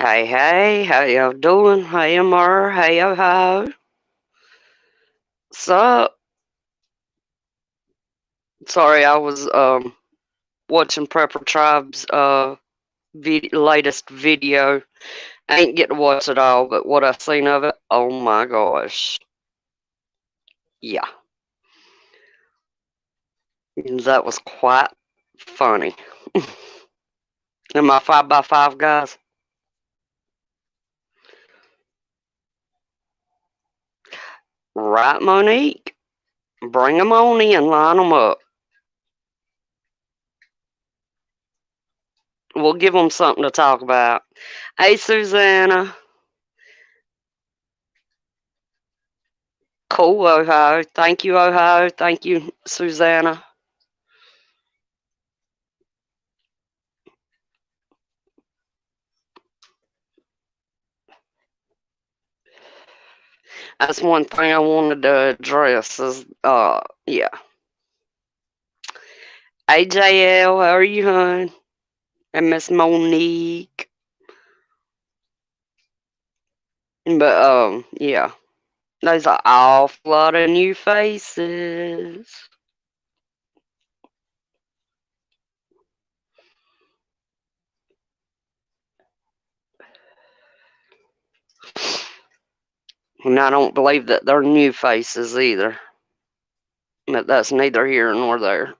Hey, hey, how y'all doing? Hey, Amar, hey, ho. So, sorry, I was watching Prepper Tribe's latest video. I ain't get to watch it all, but what I seen of it, oh my gosh, yeah, that was quite funny. And my 5x5 guys, right, Monique? Bring 'em on in, line 'em up. We'll give 'em something to talk about. Hey, Susanna. Cool, Oho. Thank you, Oho. Thank you, Susanna. That's one thing I wanted to address is, yeah. AJL, how are you, hon? And Miss Monique. But, yeah. There's an awful lot of new faces. And I don't believe that they're new faces either. But that's neither here nor there.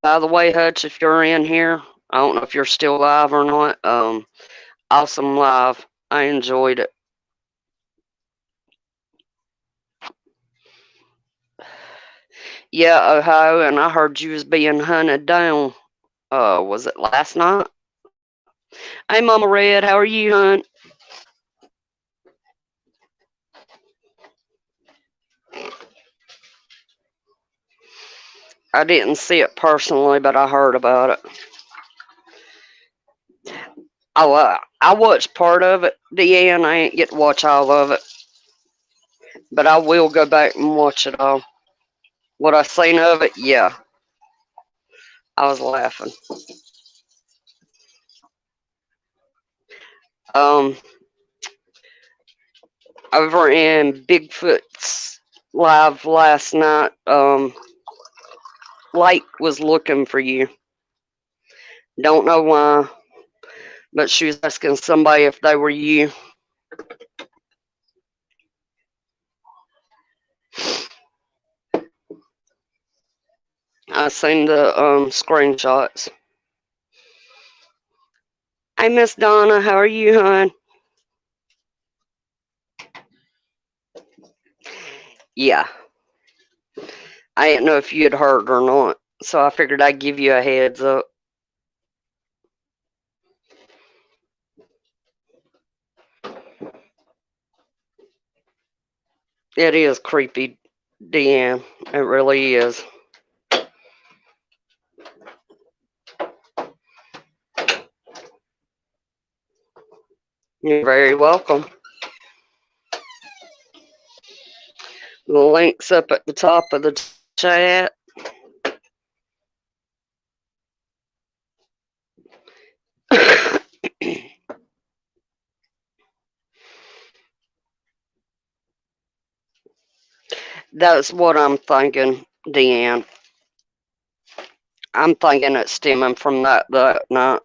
By the way, Hutch, if you're in here, I don't know if you're still live or not. Awesome live. I enjoyed it. Yeah, Ohio, and I heard you was being hunted down. Was it last night? Hey, Mama Red, how are you, hon? I didn't see it personally, but I heard about it. I watched part of it, Deanne. I ain't get to watch all of it, but I will go back and watch it all. What I seen of it, yeah, I was laughing. Um, over in Bigfoot's live last night, Light was looking for you. Don't know why, but she was asking somebody if they were you. I seen the screenshots. Hey, Miss Donna, how are you, hon? Yeah, I didn't know if you had heard or not, so I figured I'd give you a heads up. It is creepy, Deanne. It really is. You're very welcome. The link's up at the top of the chat. That's what I'm thinking, Deanne. I'm thinking it's stemming from that night.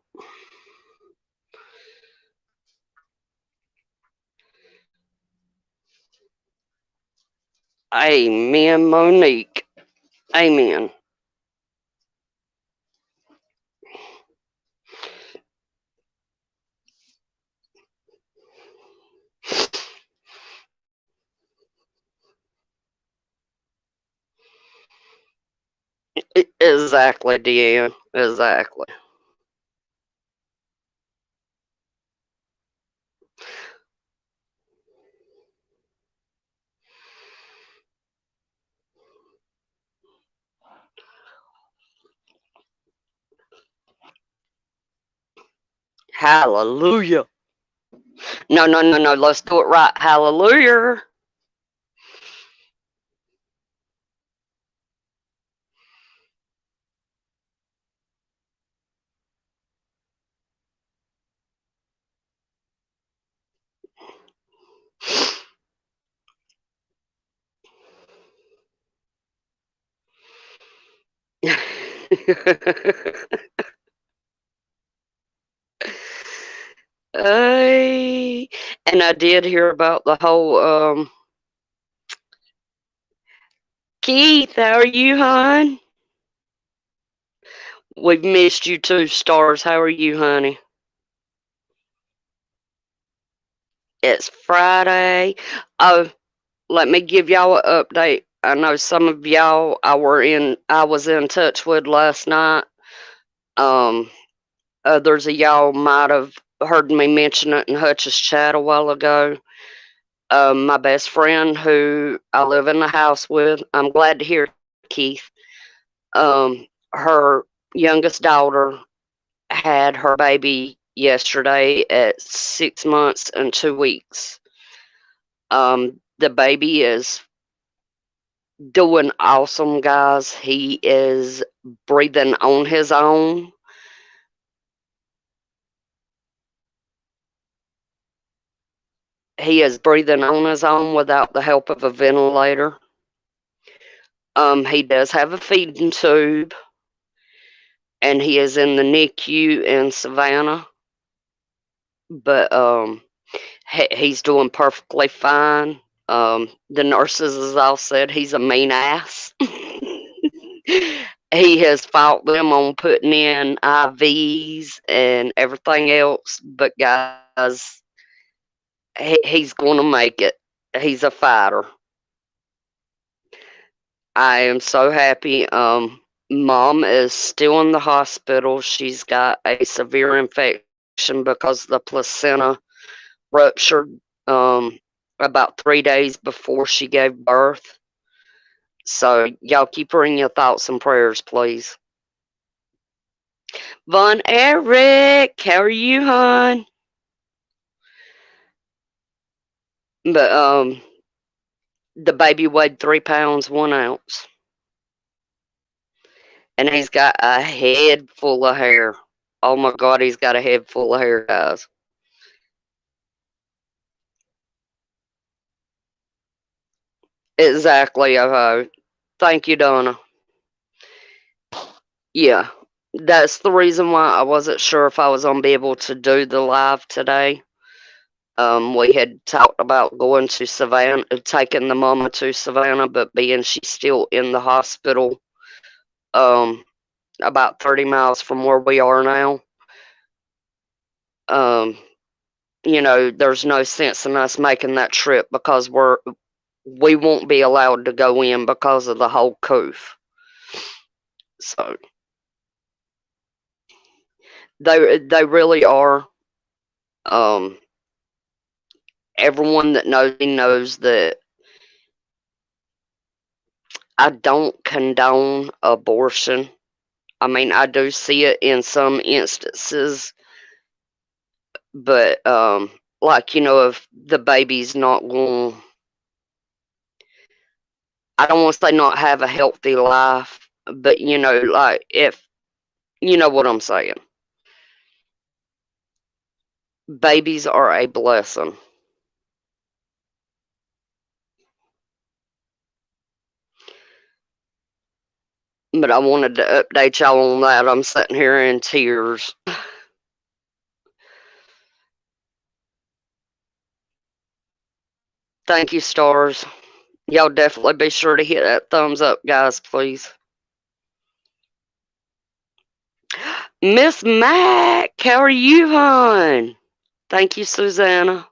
Amen, Monique. Amen. Exactly, Deanne. Exactly. Hallelujah. No, no, no, no. Let's do it right. Hallelujah. Ay, and I did hear about the whole Keith, how are you, hon? We've missed you too, Stars. How are you, honey? It's Friday. Oh, let me give y'all an update. I know some of y'all I was in touch with last night. Um, others of y'all might have heard me mention it in Hutch's chat a while ago. My best friend who I live in the house with, I'm glad to hear, Keith. Her youngest daughter had her baby yesterday at 6 months and 2 weeks. The baby is doing awesome, guys. He is breathing on his own. He is breathing on his own without the help of a ventilator. He does have a feeding tube, and he is in the NICU in Savannah. But he's doing perfectly fine. The nurses, as I said, he's a mean ass. He has fought them on putting in IVs and everything else, but guys, he's going to make it. He's a fighter. I am so happy. Mom is still in the hospital. She's got a severe infection because the placenta ruptured about 3 days before she gave birth. So y'all keep her in your thoughts and prayers, please. Von Eric, how are you, hon? But the baby weighed 3 pounds 1 ounce, and he's got a head full of hair. Oh my God, he's got a head full of hair, guys. Exactly. Thank you, Donna. Yeah, that's the reason why I wasn't sure if I was gonna be able to do the live today. We had talked about going to Savannah, taking the mama to Savannah, but being she's still in the hospital, um, about 30 miles from where we are now, um, there's no sense in us making that trip because we won't be allowed to go in because of the whole coof. So they really are. Um, Everyone that knows me knows that I don't condone abortion. I mean, I do see it in some instances, but like if the baby's not going, I don't want to say not have a healthy life, but like if you know what I'm saying, babies are a blessing. But I wanted to update y'all on that. I'm sitting here in tears. Thank you, stars. Y'all definitely be sure to hit that thumbs up, guys, please. Miss Mac, how are you, hon? Thank you, Susanna.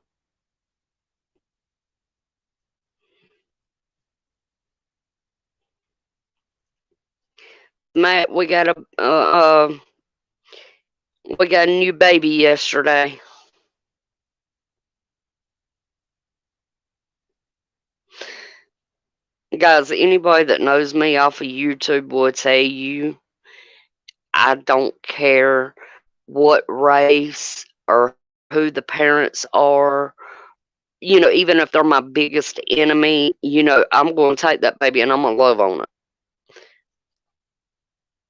Matt, we got a new baby yesterday. Guys, anybody that knows me off of YouTube will tell you I don't care what race or who the parents are. Even if they're my biggest enemy, I'm going to take that baby and I'm going to love on it.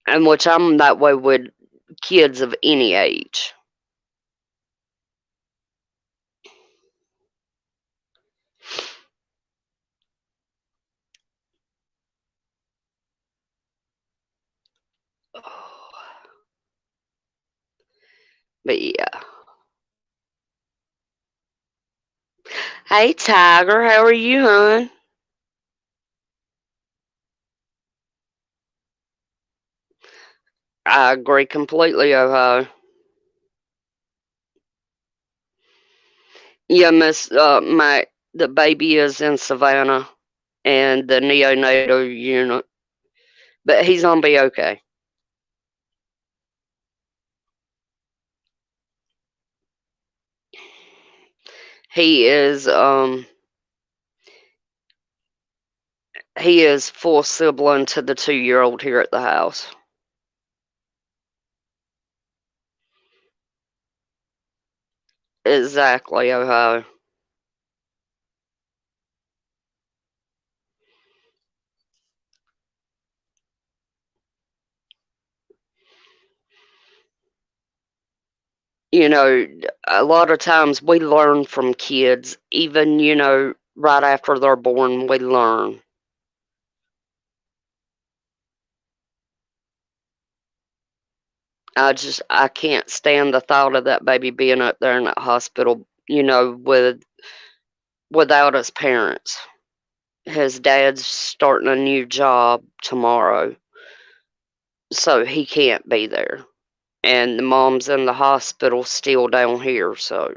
And which I'm that way with kids of any age. But yeah. Hey, Tiger, how are you, hon? I agree completely, Ohio. Yeah, Miss the baby is in Savannah and the neonatal unit, but he's gonna be okay. He is he is full sibling to the 2-year-old here at the house. Exactly, Ohio. You know, a lot of times we learn from kids, even, right after they're born, we learn. I can't stand the thought of that baby being up there in that hospital, without his parents. His dad's starting a new job tomorrow, so he can't be there. And the mom's in the hospital still down here, so.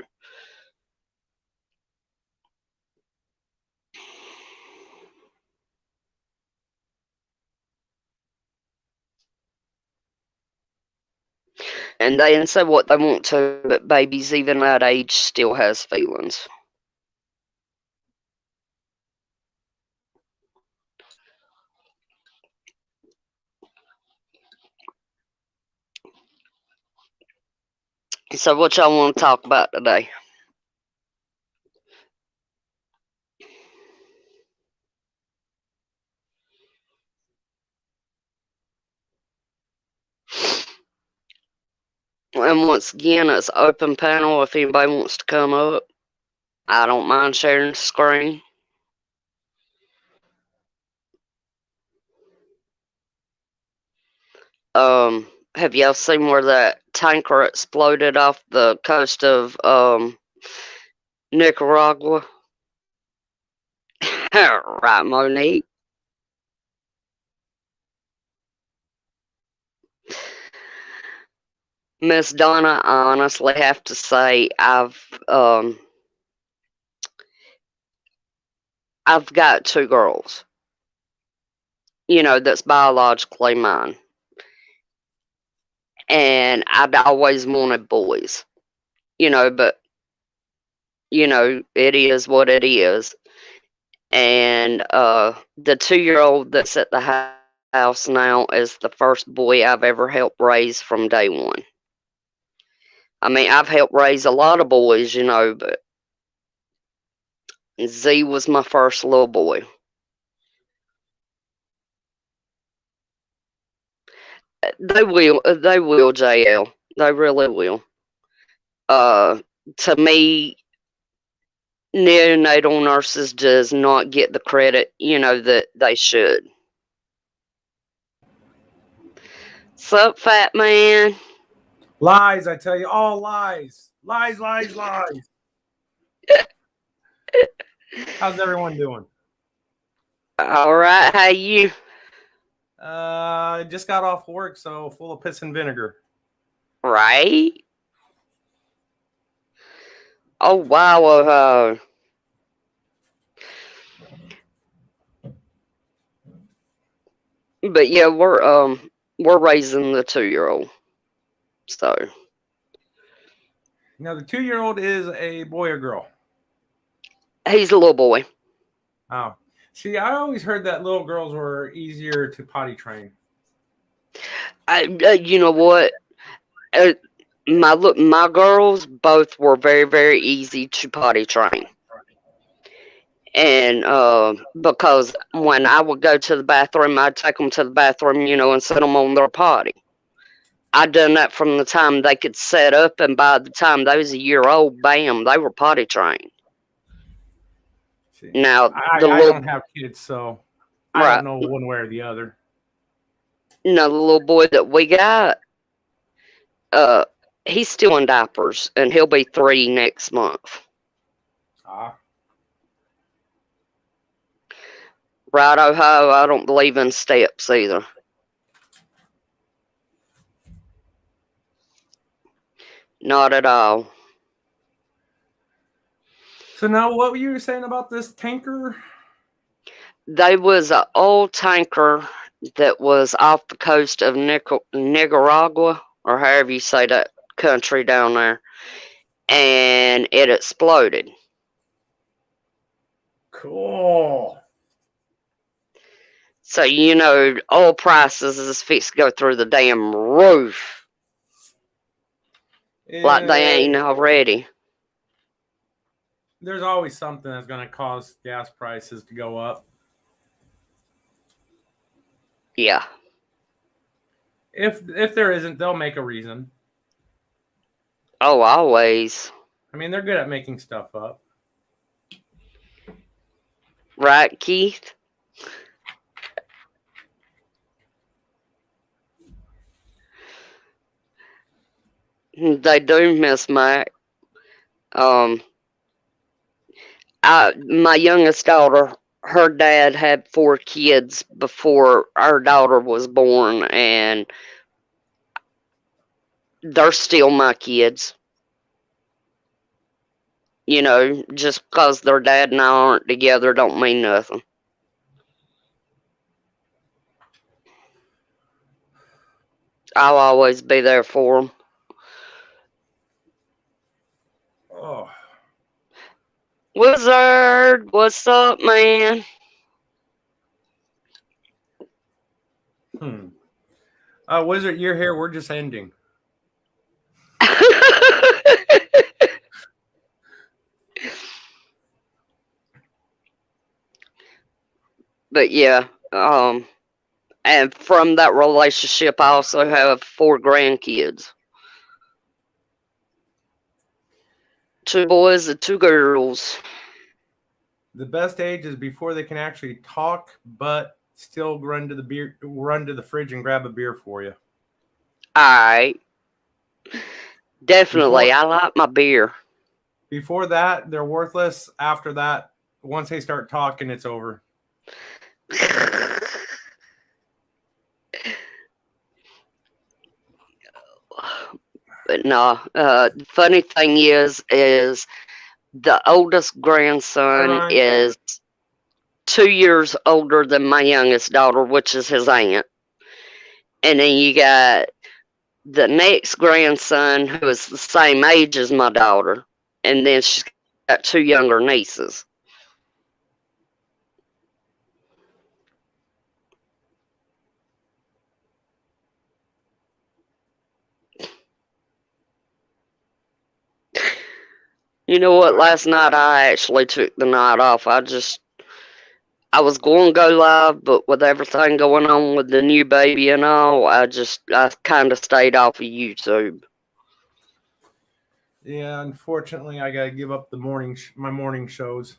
And they can say what they want to, but babies even that age still has feelings. So what y'all want to talk about today? And once again, it's open panel if anybody wants to come up. I don't mind sharing the screen. Have y'all seen where that tanker exploded off the coast of Nicaragua? Right, Monique. Miss Donna, I honestly have to say I've got 2 girls, that's biologically mine. And I'd always wanted boys, but it is what it is. And the 2-year-old that's at the house now is the first boy I've ever helped raise from day one. I mean, I've helped raise a lot of boys, but Z was my first little boy. They will, JL. They really will. Uh, to me, neonatal nurses does not get the credit, that they should. Sup, fat man? Lies, I tell you, all lies. Lies, lies, lies. How's everyone doing? All right, how you? Just got off work, so full of piss and vinegar. Right? Oh wow, but yeah, we're raising the 2-year-old. So Now, the 2-year-old is a boy or girl? he's a little boy. Oh. See, I always heard that little girls were easier to potty train. You know what? Uh, my girls both were very very easy to potty train. And because when I would go to the bathroom, I'd take them to the bathroom, and set them on their potty. I done that from the time they could set up, and by the time they was a year old, bam, they were potty trained. See, Now I, the I little don't have kids, so I right, don't know one way or the other. the little boy that we got, uh, He's still in diapers, and he'll be 3 next month. Ah. Right, ho, I don't believe in steps either. Not at all. So now what were you saying about this tanker? They was an old tanker that was off the coast of Nicaragua, or however you say that country down there, and it exploded. Cool. So, oil prices is fixed to go through the damn roof like they Yeah, ain't already. there's always something that's going to cause gas prices to go up. Yeah. If there isn't, they'll make a reason. Oh, always. I mean, they're good at making stuff up. Right, Keith? They do, Miss Mac. My youngest daughter, her dad had 4 kids before our daughter was born, and they're still my kids. Just because their dad and I aren't together don't mean nothing. I'll always be there for them. Oh. Wizard, what's up, man? Wizard, you're here. We're just ending. But yeah, and from that relationship, I also have 4 grandkids. 2 boys and 2 girls. The best age is before they can actually talk, but still run to the fridge and grab a beer for you. Alright. Definitely, I like my beer. Before that, they're worthless. After that, once they start talking, it's over. But no, funny thing is the oldest grandson is 2 years older than my youngest daughter, which is his aunt. And then you got the next grandson who is the same age as my daughter. And then she's got 2 younger nieces. You know what? Last night I actually took the night off. I was going to go live, but with everything going on with the new baby and all, I kind of stayed off of YouTube. Yeah, unfortunately, I gotta give up my morning shows.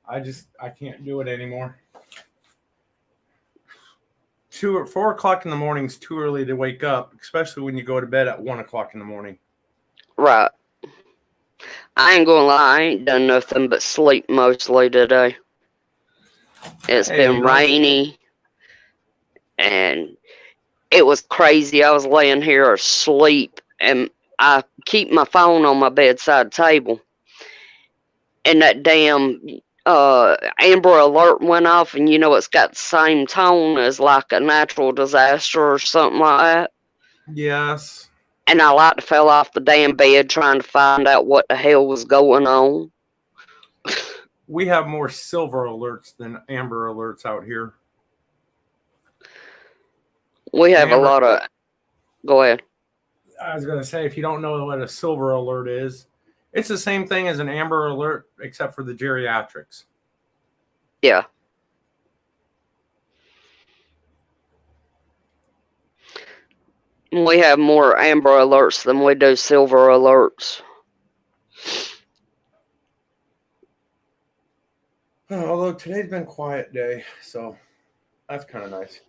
I can't do it anymore. 2 or 4 o'clock in the morning is too early to wake up, especially when you go to bed at 1 o'clock in the morning. Right. I ain't gonna lie, I ain't done nothing but sleep mostly today. It's been rainy, and it was crazy. I was laying here asleep, and I keep my phone on my bedside table, and that damn Amber Alert went off, and it's got the same tone as like a natural disaster or something like that. Yes. And I like to fell off the damn bed trying to find out what the hell was going on. We have more silver alerts than amber alerts out here. We have a lot of... Go ahead. I was going to say, if you don't know what a silver alert is, it's the same thing as an amber alert, except for the geriatrics. Yeah. We have more amber alerts than we do silver alerts. Although today's been a quiet day, so that's kind of nice.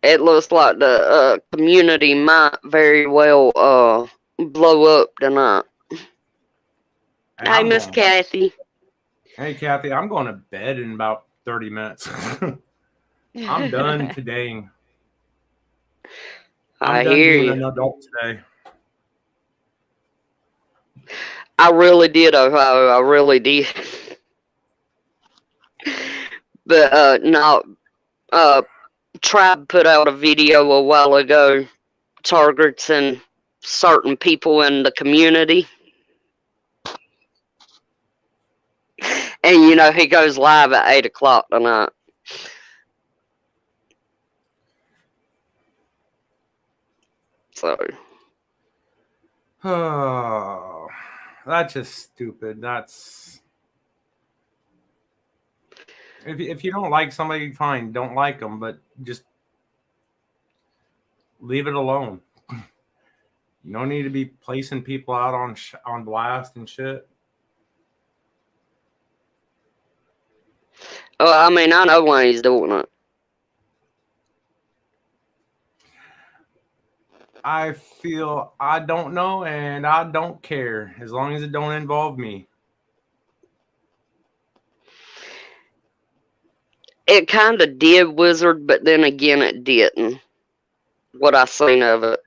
it looks like the community might very well blow up tonight. Hey, Hey, Miss Kathy. Hey, Kathy, I'm going to bed in about 30 minutes. I'm done today. I'm done hear being you. an adult today. I really did, Ohio. I really did. But no, Tribe put out a video a while ago targeting certain people in the community. And you know, he goes live at 8 o'clock tonight. So Oh, that's just stupid. That's if you don't like somebody, fine, don't like them, but just leave it alone. No need to be placing people out on blast and shit. I mean, I know why he's doing it. I feel I don't know and I don't care as long as it don't involve me. It kind of did Wizard, but then again, it didn't. What I seen of it.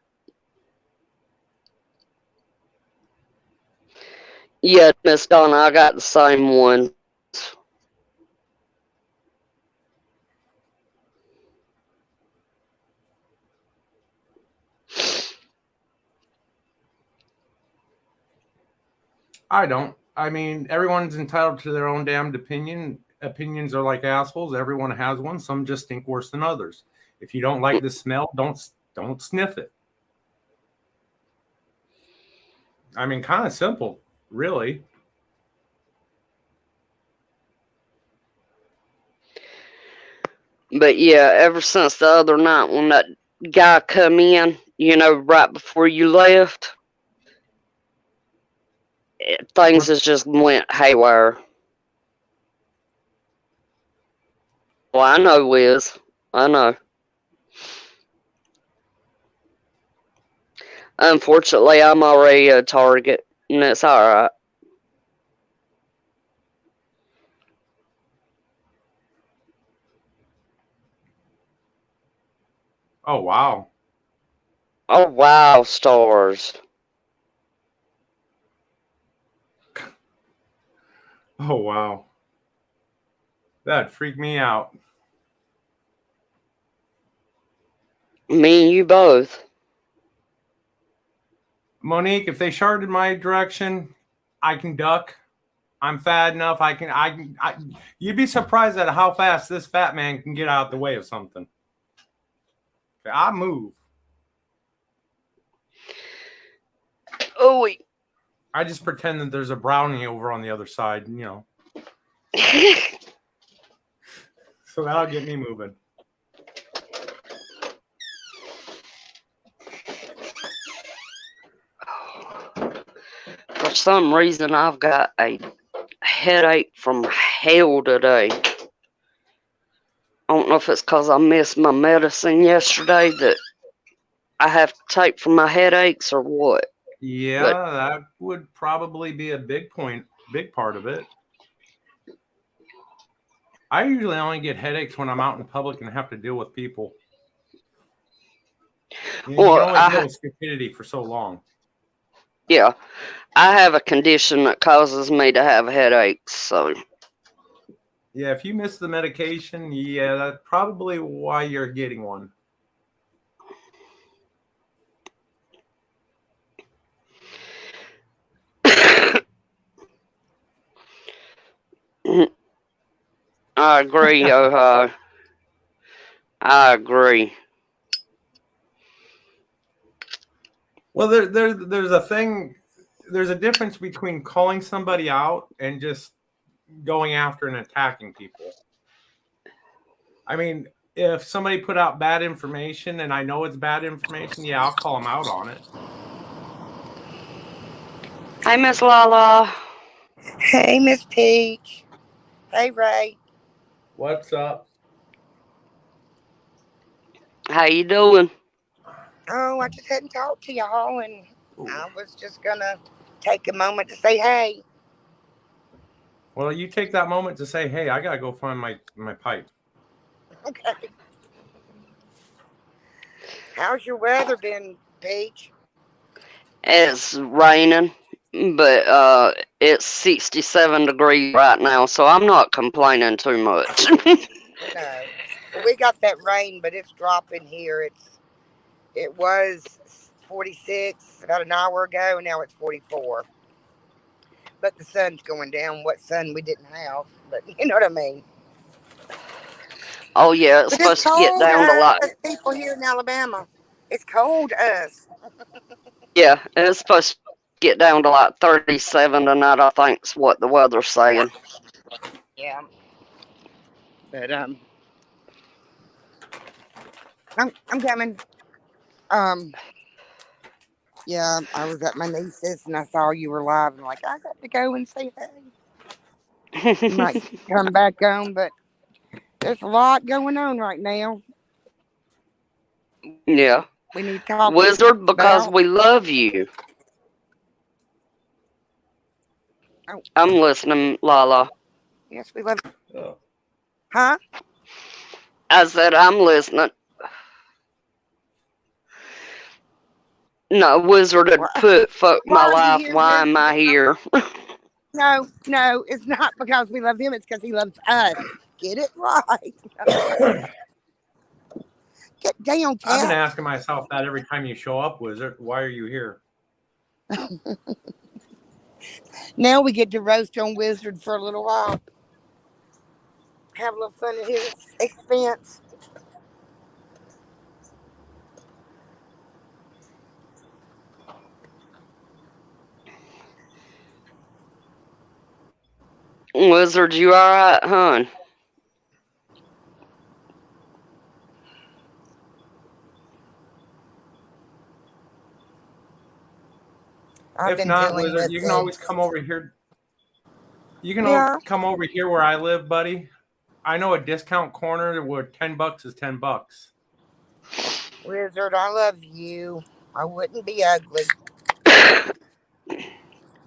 Yeah, Miss Donna, I got the same one. I don't. I mean, everyone's entitled to their own damned opinion. Opinions are like assholes. Everyone has one. Some just stink worse than others. If you don't like the smell, don't sniff it. I mean, kind of simple, really. But yeah, ever since the other night when that guy come in, you know, right before you left, things has just went haywire. Well, I know, Wiz. I know. Unfortunately, I'm already a target, and it's alright. Oh, wow. Oh, wow, stars. Oh, wow. That freaked me out. Me and you both. Monique, if they shard in my direction, I can duck. I'm fat enough. You'd be surprised at how fast this fat man can get out the way of something. I move. Oh, wait. I just pretend that there's a brownie over on the other side, you know. So that'll get me moving. For some reason, I've got a headache from hell today. I don't know if it's because I missed my medicine yesterday that I have to take for my headaches or what. Yeah, but that would probably be a big part of it. I usually only get headaches when I'm out in public and have to deal with people. You can only deal with stupidity for so long. Yeah, I have a condition that causes me to have headaches, so. Yeah, if you miss the medication, yeah, that's probably why you're getting one. I agree, Ohio. I agree. Well, there's a thing. There's a difference between calling somebody out and just going after and attacking people. I mean, if somebody put out bad information and I know it's bad information, yeah, I'll call them out on it. Hey, Miss Lala. Hey, Miss Peach. Hey, Ray. What's up? How you doing? Oh, I just hadn't talked to y'all, and I was just gonna take a moment to say hey. Well, you take that moment to say, "Hey, I gotta go find my pipe." Okay. How's your weather been, Paige? It's raining, but it's 67 degrees right now, so I'm not complaining too much. No. Well, we got that rain, but it's dropping here. It was 46 about an hour ago, and now it's 44. But the sun's going down. What sun we didn't have, but you know what I mean. Oh yeah, it's But it's supposed to get cold, down to like us people here in Alabama. It's cold, us. yeah, it's supposed to get down to like 37 tonight. I think's what the weather's Yeah, saying. yeah. But I'm coming. Um, yeah, I was at my niece's and I saw you were live and like I got to go and say hey. Might come back on, but there's a lot going on right now. Yeah, We need to talk Wizard, because about. we love you. Oh, I'm listening, Lala. yes, we love. Oh. Huh? I said I'm listening. No, Wizard had Why, put "fuck why my are you life, here, why am Wizard? I here?" No, no, it's not because we love him. It's because he loves us. Get it right. Get down, I've been cat. asking myself that every time you show up, Wizard. Why are you here? Now we get to roast on Wizard for a little while. Have a little fun at his expense. Wizard, you alright, hon? I've If been not, dealing Wizard, with you can always come over here. You can yeah, come over here where I live, buddy. I know a discount corner where $10 is $10. Wizard, I love you. I wouldn't be ugly.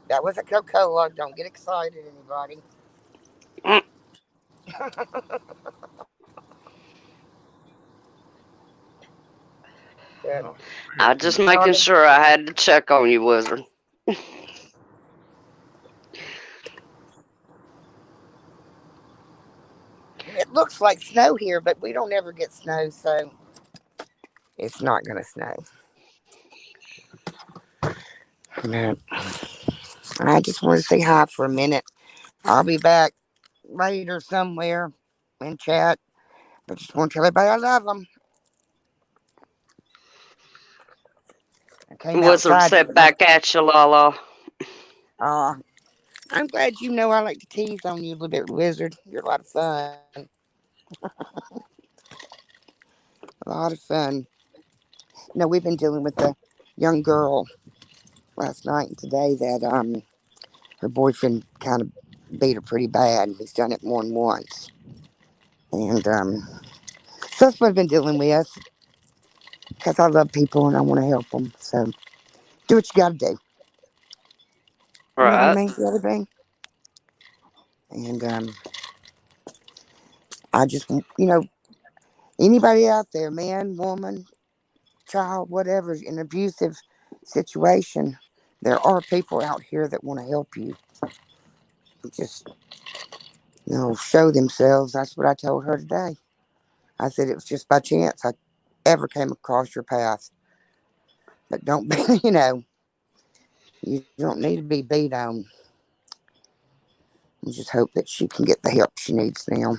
That was a Coca-Cola. Don't get excited, anybody. But Oh, I just making darling, sure I had to check on you, Wizard. it looks like snow here, but we don't ever get snow, so it's not gonna snow. No. I just want to say hi for a minute. I'll be back later somewhere and chat. But just want to tell everybody I love them. I came Wizard outside said for my. back at you, Lala. Uh, I'm glad you know I like to tease on you a little bit, Wizard. You're a lot of fun. A lot of fun. No, we've been dealing with a young girl last night and today that her boyfriend kind of beat her pretty bad. He's done it more than once, and so that's what I've been dealing with because I love people and I want to help them. So do what you got to do. You know what I Right. mean? The other thing, and I just anybody out there, man, woman, child, whatever, in an abusive situation, there are people out here that want to help you. Just show themselves. That's what I told her today. I said it was just by chance I ever came across your path. But don't be, you don't need to be beat on. I just hope that she can get the help she needs now.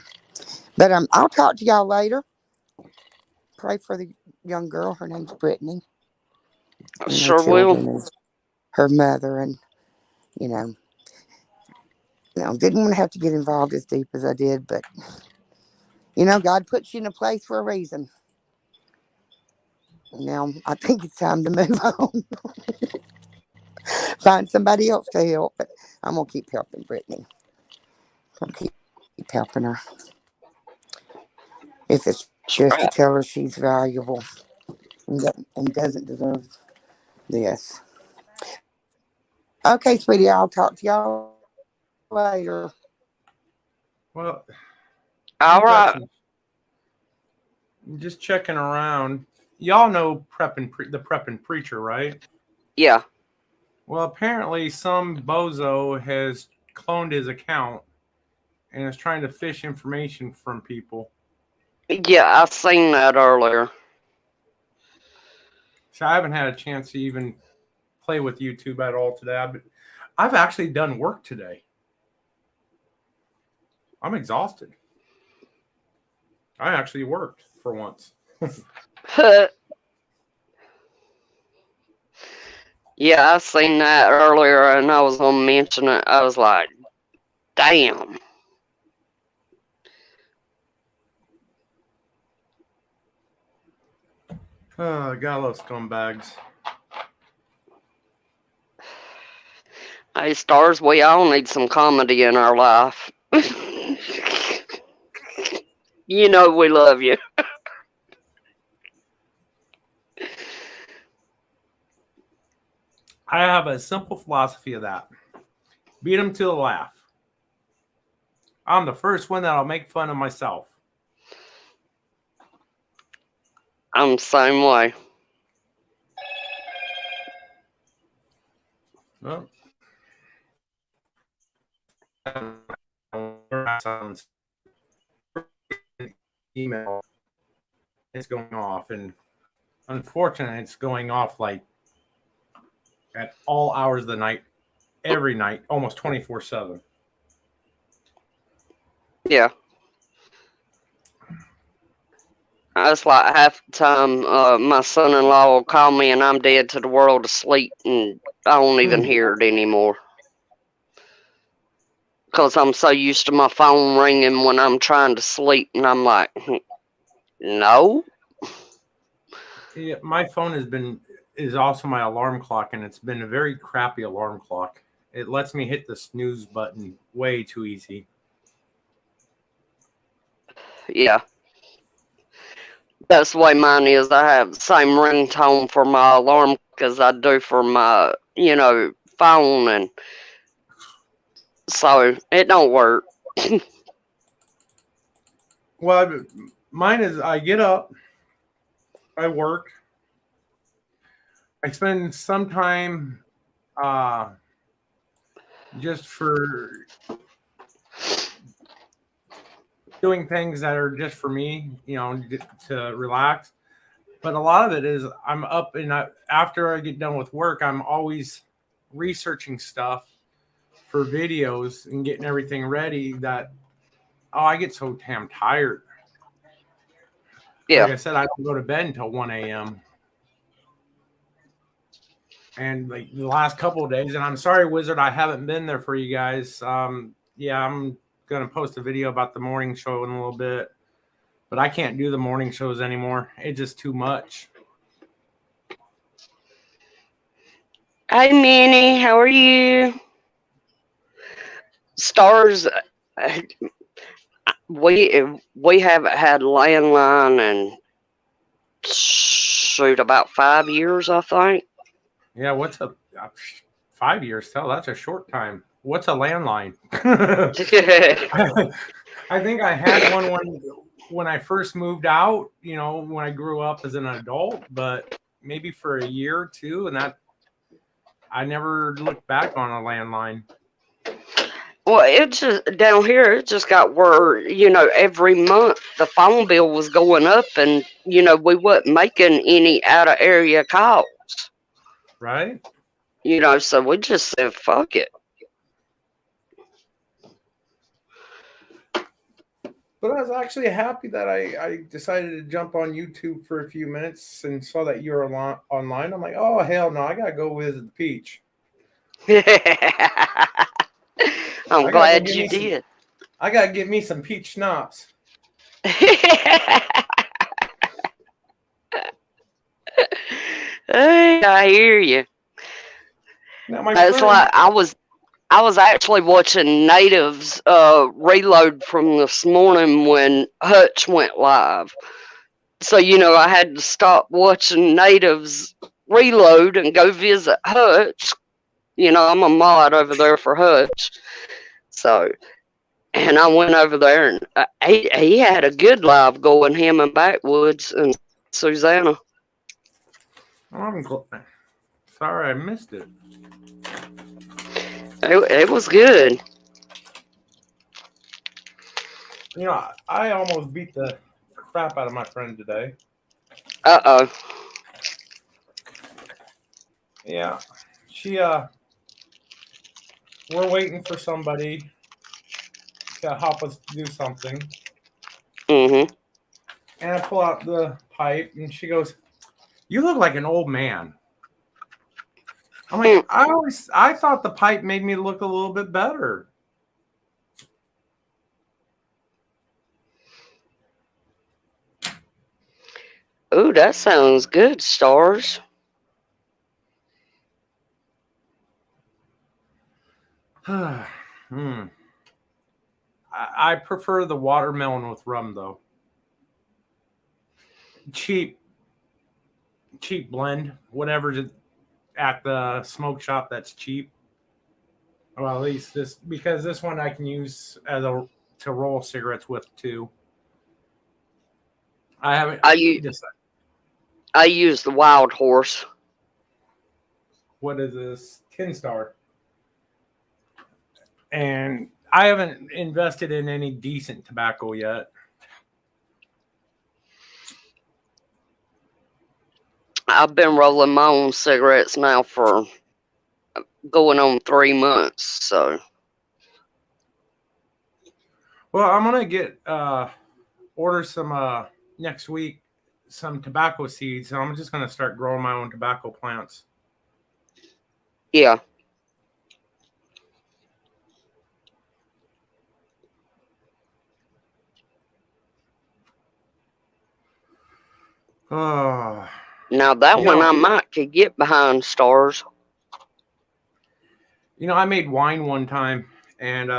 But I'll talk to y'all later. Pray for the young girl. Her name's Brittany, and her Sure will. children, and her mother, and you know, didn't want to have to get involved as deep as I did, but God puts you in a place for a reason. Now I think it's time to move on. Find somebody else to help, but I'm gonna keep helping Brittany. I'm gonna keep helping her if it's just to tell her she's valuable and doesn't deserve this. Okay, sweetie, I'll talk to y'all later. Well, All right. Just checking around. Y'all know the Preppin' Preacher, right? Yeah. Well, apparently some bozo has cloned his account and is trying to fish information from people. Yeah, I seen that earlier. So I haven't had a chance to even play with YouTube at all today. I've actually done work today. I'm exhausted. I actually worked for once. Yeah, I seen that earlier, and I was gonna mention it. I was like, damn. Oh, got a lot of scumbags. Hey, stars, we all need some comedy in our life. You know we love you. I have a simple philosophy of that. Beat them to the laugh. I'm the first one that'll make fun of myself. I'm the same way. Well, email is going off, and unfortunately, it's going off like at all hours of the night, every night, almost 24/7. Yeah. That's like half the time my son-in-law will call me and I'm dead to the world asleep and I don't even hear it anymore. Because I'm so used to my phone ringing when I'm trying to sleep and I'm like, no. Yeah, my phone is also my alarm clock, and it's been a very crappy alarm clock. It lets me hit the snooze button way too easy. Yeah. That's the way mine is. I have the same ringtone for my alarm as I do for my, phone, and so it don't work. Well, mine is I get up, I work, I spend some time just for doing things that are just for me, to relax. But a lot of it is I'm up, and after I get done with work, I'm always researching stuff for videos and getting everything ready that, I get so damn tired. Yeah. Like I said, I don't go to bed until 1 a.m. And like the last couple of days, and I'm sorry, Wizard, I haven't been there for you guys. Yeah, I'm going to post a video about the morning show in a little bit. But I can't do the morning shows anymore. It's just too much. Hi, Minnie. How are you? Stars, we haven't had landline in shoot about 5 years, I think. Yeah, what's 5 years? Tell that's a short time. What's a landline? I think I had one when I first moved out, when I grew up as an adult, but maybe for a year or two, and that I never looked back on a landline. Well, it just down here, it just got where, every month the phone bill was going up and, we wasn't making any out of area calls. Right? So we just said, fuck it. But I was actually happy that I decided to jump on YouTube for a few minutes and saw that you were online. I'm like, oh, hell no, I got to go visit the Peach. I'm glad you did. I got to get me some peach schnapps. Hey, I hear you. Now, my That's friend, like I was actually watching Natives reload from this morning when Hutch went live. So, I had to stop watching natives reload and go visit Hutch. I'm a mod over there for Hutch. So, and I went over there, and he had a good live going, him and Backwoods and Susanna. I'm sorry I missed it. It was good. I almost beat the crap out of my friend today. Uh-oh. Yeah. We're waiting for somebody to help us do something. Mm-hmm. And I pull out the pipe, and she goes, "You look like an old man." I'm like, I thought the pipe made me look a little bit better. Ooh, that sounds good, Stars. I prefer the watermelon with rum, though. Cheap blend, whatever's at the smoke shop that's cheap. Well, at least because this one I can use to roll cigarettes with too. I haven't. I use the Wild Horse. What is this? Tin Star. And I haven't invested in any decent tobacco yet. I've been rolling my own cigarettes now for going on 3 months, so. Well, I'm gonna get order some next week, some tobacco seeds, and I'm just gonna start growing my own tobacco plants. Yeah. Oh. Now that one I might could get behind, Stars. I made wine one time, and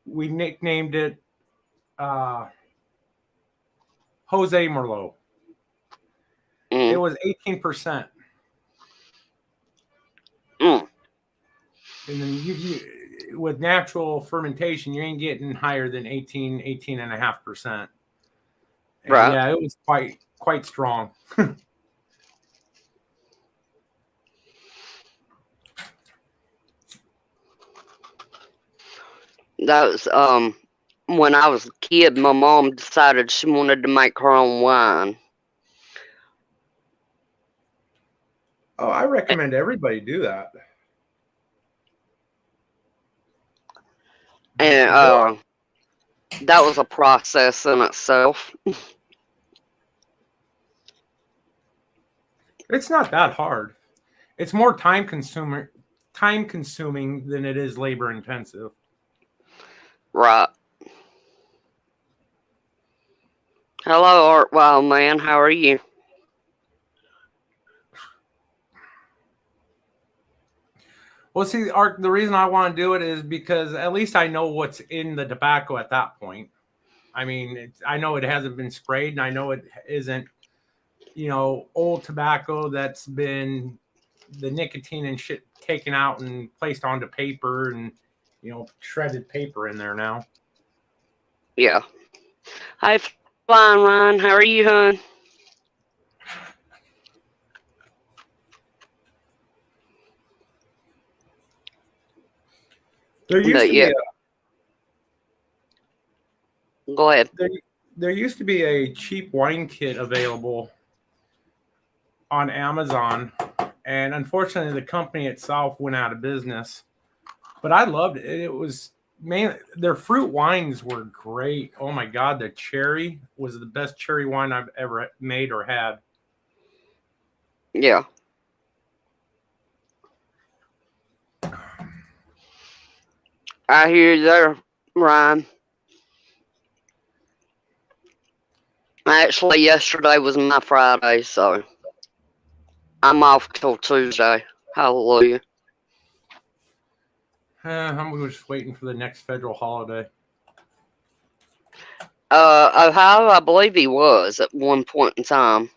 we nicknamed it Jose Merlot. It was 18%. And then you with natural fermentation, you ain't getting higher than 18.5%. Right. Yeah, it was quite strong. That was when I was a kid, my mom decided she wanted to make her own wine. Oh, I recommend everybody do that. And that was a process in itself. It's not that hard. It's more time consuming than it is labor intensive. Right. Hello, Art Wild Man. How are you? Well, see, Art, the reason I want to do it is because at least I know what's in the tobacco at that point. I mean, I know it hasn't been sprayed, and I know it isn't, old tobacco that's been the nicotine and shit taken out and placed onto paper and, shredded paper in there now. Yeah. Hi, Flying Ryan. How are you, hon? There used to be Go ahead. There used to be a cheap wine kit available on Amazon, and unfortunately the company itself went out of business. But I loved it. It was their fruit wines were great. Oh my God, the cherry was the best cherry wine I've ever made or had. Yeah. I hear you there, Ryan. Actually, yesterday was my Friday, so I'm off till Tuesday. Hallelujah. I'm just waiting for the next federal holiday. Ohio, I believe he was at one point in time.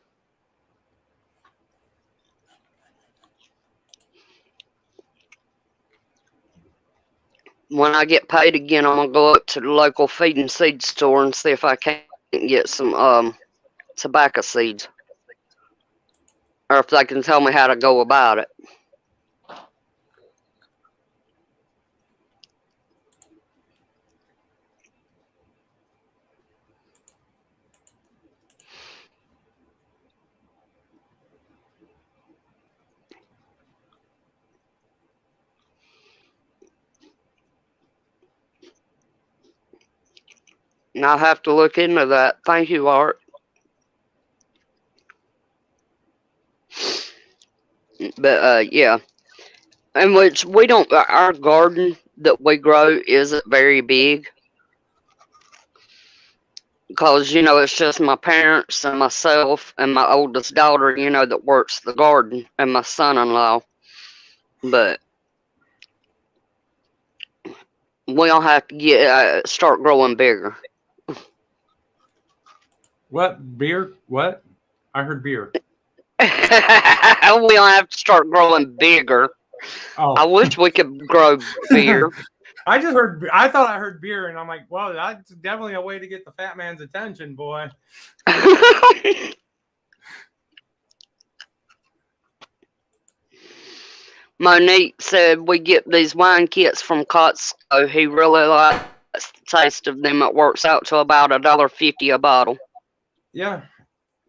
When I get paid again, I'm gonna go up to the local feed and seed store and see if I can't get some tobacco seeds, or if they can tell me how to go about it. And I'll have to look into that. Thank you, Art. But yeah, in which we don't. Our garden that we grow isn't very big because it's just my parents and myself and my oldest daughter, that works the garden, and my son-in-law. But we'll have to start growing bigger. What beer? What? I heard beer. We'll have to start growing bigger. Oh, I wish we could grow beer. I just heard. I thought I heard beer, and I'm like, well, that's definitely a way to get the fat man's attention, boy. Monique said we get these wine kits from Costco. He really likes the taste of them. It works out to about $1.50 a bottle. Yeah,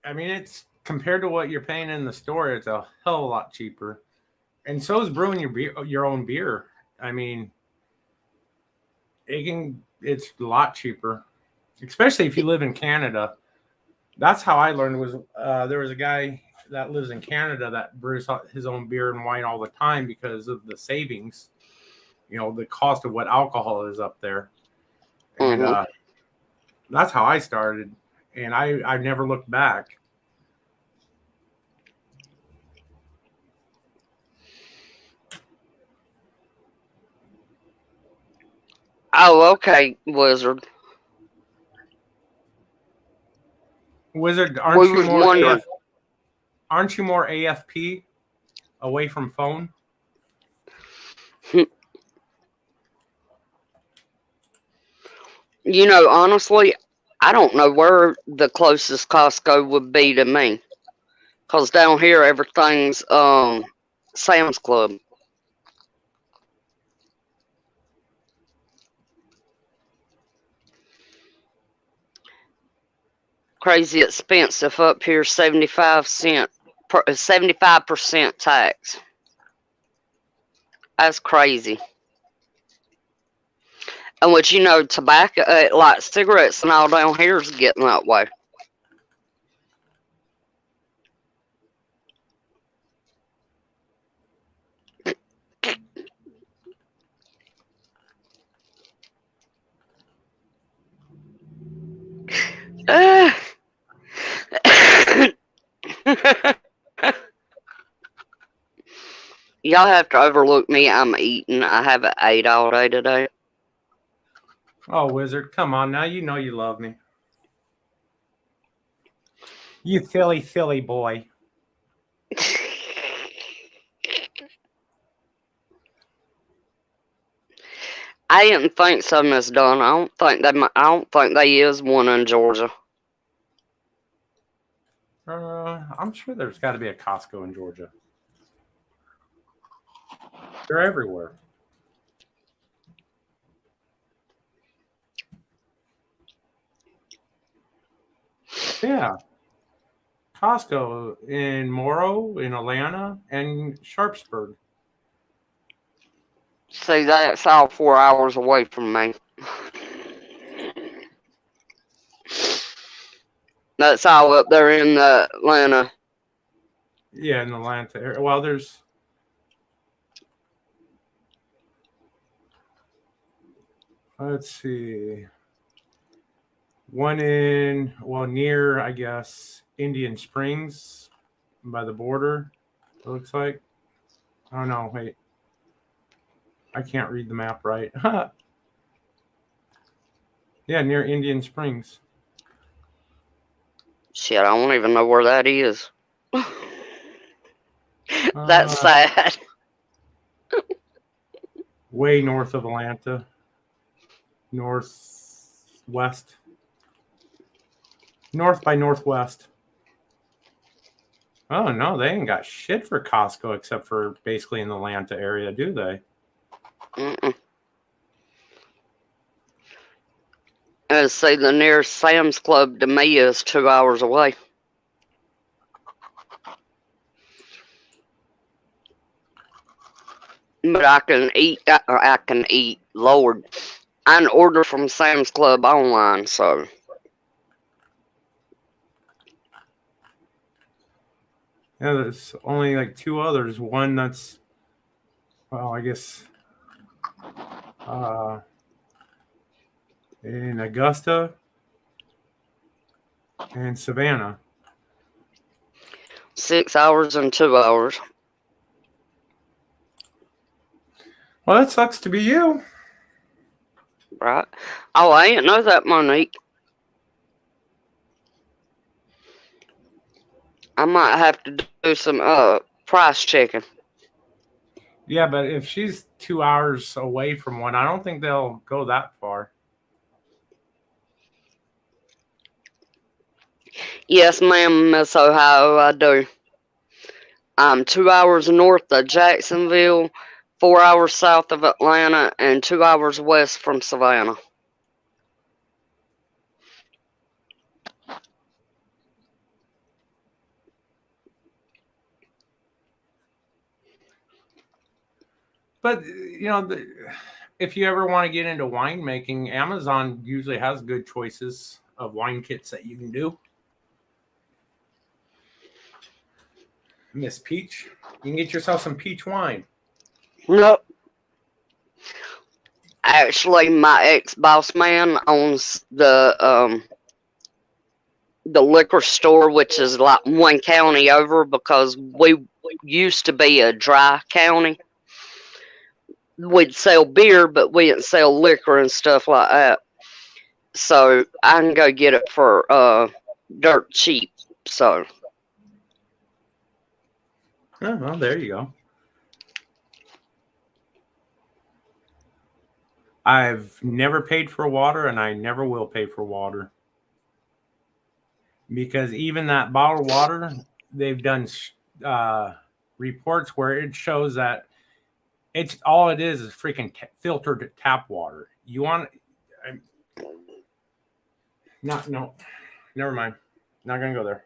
I mean, it's compared to what you're paying in the store, it's a hell of a lot cheaper. And so is brewing your own beer. I mean, it's a lot cheaper, especially if you live in Canada. That's how I learned was there was a guy that lives in Canada that brews his own beer and wine all the time because of the savings, the cost of what alcohol is up there. And that's how I started. And I never looked back. Oh, okay, Wizard. Wizard, We was wondering. aren't you more AFP, away from phone? Honestly, I don't know where the closest Costco would be to me. Because down here, everything's Sam's Club. Crazy expensive up here, 75% tax. That's crazy. And which tobacco, like cigarettes and all down here is getting that way. Y'all have to overlook me. I'm eating. I haven't ate all day today. Oh, Wizard, come on now. You know you love me. You silly boy. I didn't think so, Miss Dunn. I don't think they is one in Georgia. I'm sure there's got to be a Costco in Georgia. They're everywhere. Yeah. Costco in Morrow, in Atlanta, and Sharpsburg. See, that's all 4 hours away from me. That's all up there in Atlanta. Yeah, in Atlanta area. Well, there's let's see. One near, I guess, Indian Springs by the border, it looks like. Oh, no, wait. I can't read the map right. Yeah, near Indian Springs. Shit, I don't even know where that is. That's Uh, sad. way north of Atlanta, northwest, north by northwest. Oh no, they ain't got shit for Costco except for basically in the Atlanta area, do they? Mm-mm. And say the nearest Sam's Club to me is 2 hours away. But I can eat. I can eat. Lord, I can order from Sam's Club online. So Yeah, there's only like two others. One that's, well, I guess, in Augusta and Savannah. 6 hours and 2 hours. Well, that sucks to be you. Right? Oh, I didn't know that, Monique. I might have to do some price checking. Yeah, but if she's 2 hours away from one, I don't think they'll go that far. Yes, ma'am, Miss Ohio, I do. I'm 2 hours north of Jacksonville, 4 hours south of Atlanta, and 2 hours west from Savannah. But if you ever want to get into winemaking, Amazon usually has good choices of wine kits that you can do. Miss Peach, you can get yourself some peach wine. Nope. Actually, my ex-boss man owns the liquor store, which is like one county over because we used to be a dry county. We'd sell beer, but we didn't sell liquor and stuff like that. So I can go get it for dirt cheap. So Oh, well, there you go. I've never paid for water, and I never will pay for water. Because even that bottled water, they've done reports where it shows that it's all it is freaking filtered tap water. You want not no, never mind. Not gonna go there.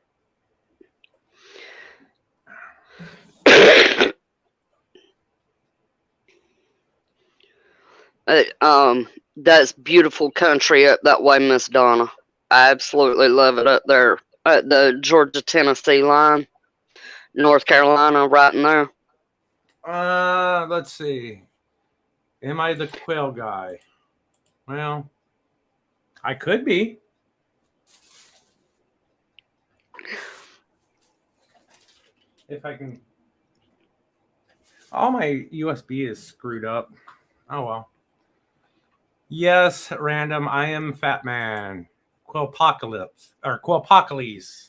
that's beautiful country up that way, Miss Donna. I absolutely love it up there at the Georgia-Tennessee line, North Carolina, right in there. Let's see. Am I the quail guy? Well, I could be. If I can. All my USB is screwed up. Oh well. Yes, random. I am Fat Man. Quillpocalypse or Quillpocalypse.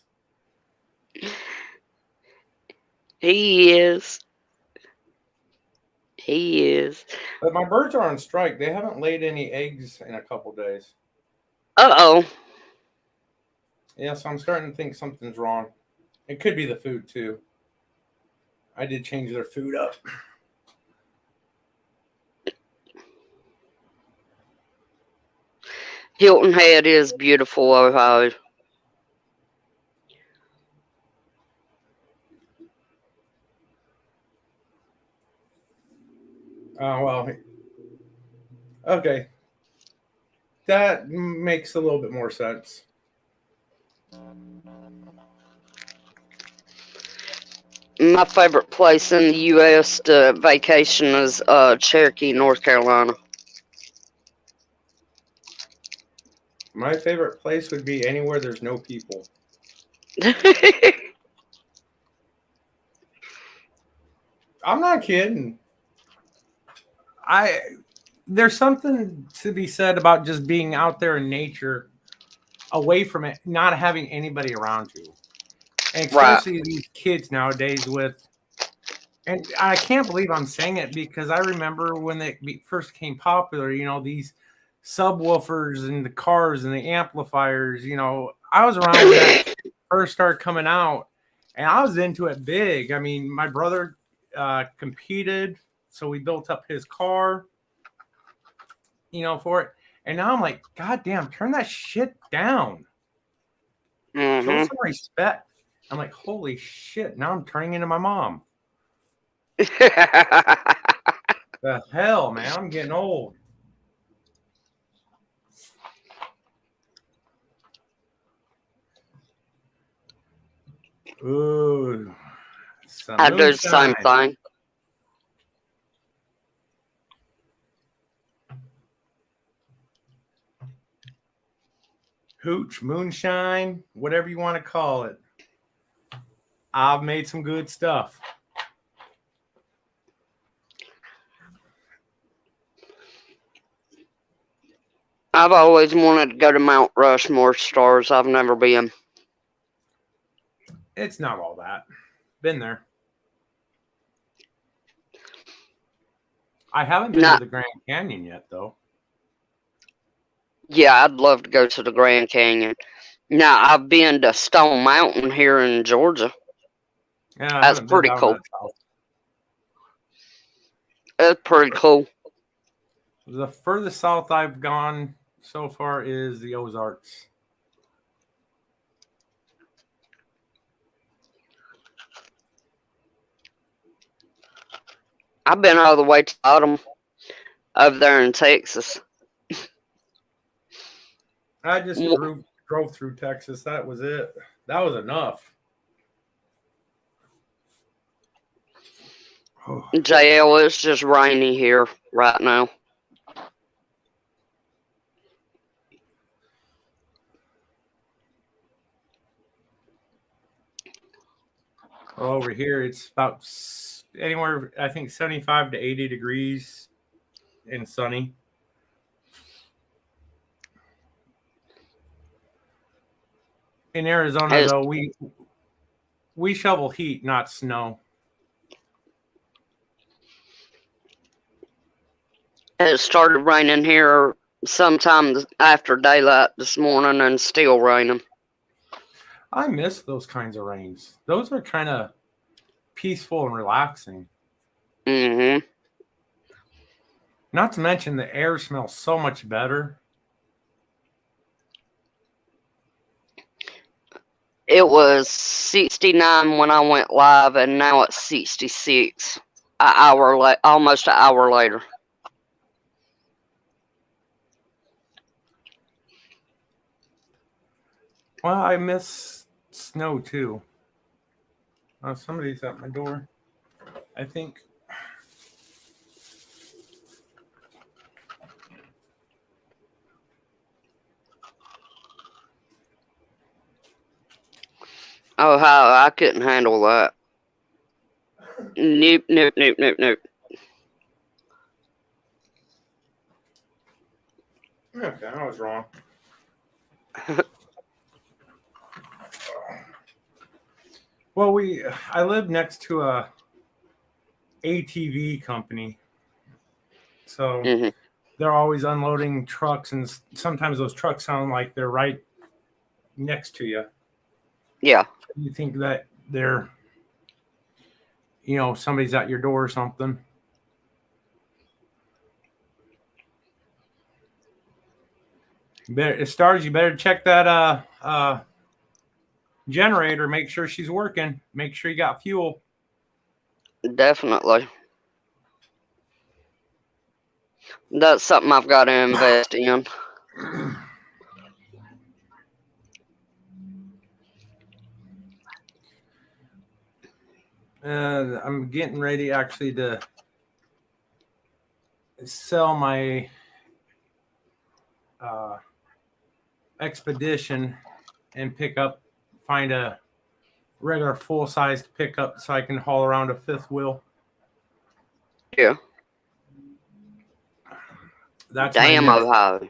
He is. He is. But my birds are on strike. They haven't laid any eggs in a couple days. Uh-oh. Yeah, so I'm starting to think something's wrong. It could be the food too. I did change their food up. Hilton Head is beautiful, Ohio. Oh, well. Okay. That makes a little bit more sense. My favorite place in the U.S. to vacation is Cherokee, North Carolina. My favorite place would be anywhere there's no people. I'm not kidding. There's something to be said about just being out there in nature away from it, not having anybody around you. And Right. especially these kids nowadays and I can't believe I'm saying it because I remember when they first came popular, these subwoofers and the cars and the amplifiers, I was around when that first started coming out and I was into it big. I mean, my brother competed, so we built up his car, for it. And now I'm like, God damn, turn that shit down. Show some respect. I'm like, holy shit, now I'm turning into my mom. The hell, man, I'm getting old. Ooh, some I do the same moonshine. thing. Hooch, moonshine, whatever you want to call it. I've made some good stuff. I've always wanted to go to Mount Rushmore stars. I've never been. It's not all that. Been there. I haven't been to the Grand Canyon yet, though. Yeah, I'd love to go to the Grand Canyon. Now, I've been to Stone Mountain here in Georgia. Yeah, That's pretty cool. That's pretty cool. The furthest south I've gone so far is the Ozarks. I've been all the way to the bottom over there in Texas. I just drove through Texas. That was it. That was enough. JL, it's just rainy here right now. Well, over here, it's about anywhere, I think, 75 to 80 degrees and sunny. In Arizona, though, we shovel heat, not snow. It started raining here sometime after daylight this morning and still raining. I miss those kinds of rains. Those are kind of peaceful and relaxing. Mm-hmm. Not to mention the air smells so much better. It was 69 when I went live, and now it's 66. Almost an hour later. Well, I miss snow too. Somebody's at my door, I think. Oh, how I couldn't handle that. Nope. Okay, I was wrong. Well, I live next to a ATV company, so they're always unloading trucks, and sometimes those trucks sound like they're right next to you. Yeah. You think that they're, somebody's at your door or something. You better check that generator, make sure she's working, make sure you got fuel. Definitely. That's something I've got to invest in. I'm getting ready actually to sell my Expedition and find a regular full-sized pickup so I can haul around a fifth wheel. Yeah. That's damn, Ohio.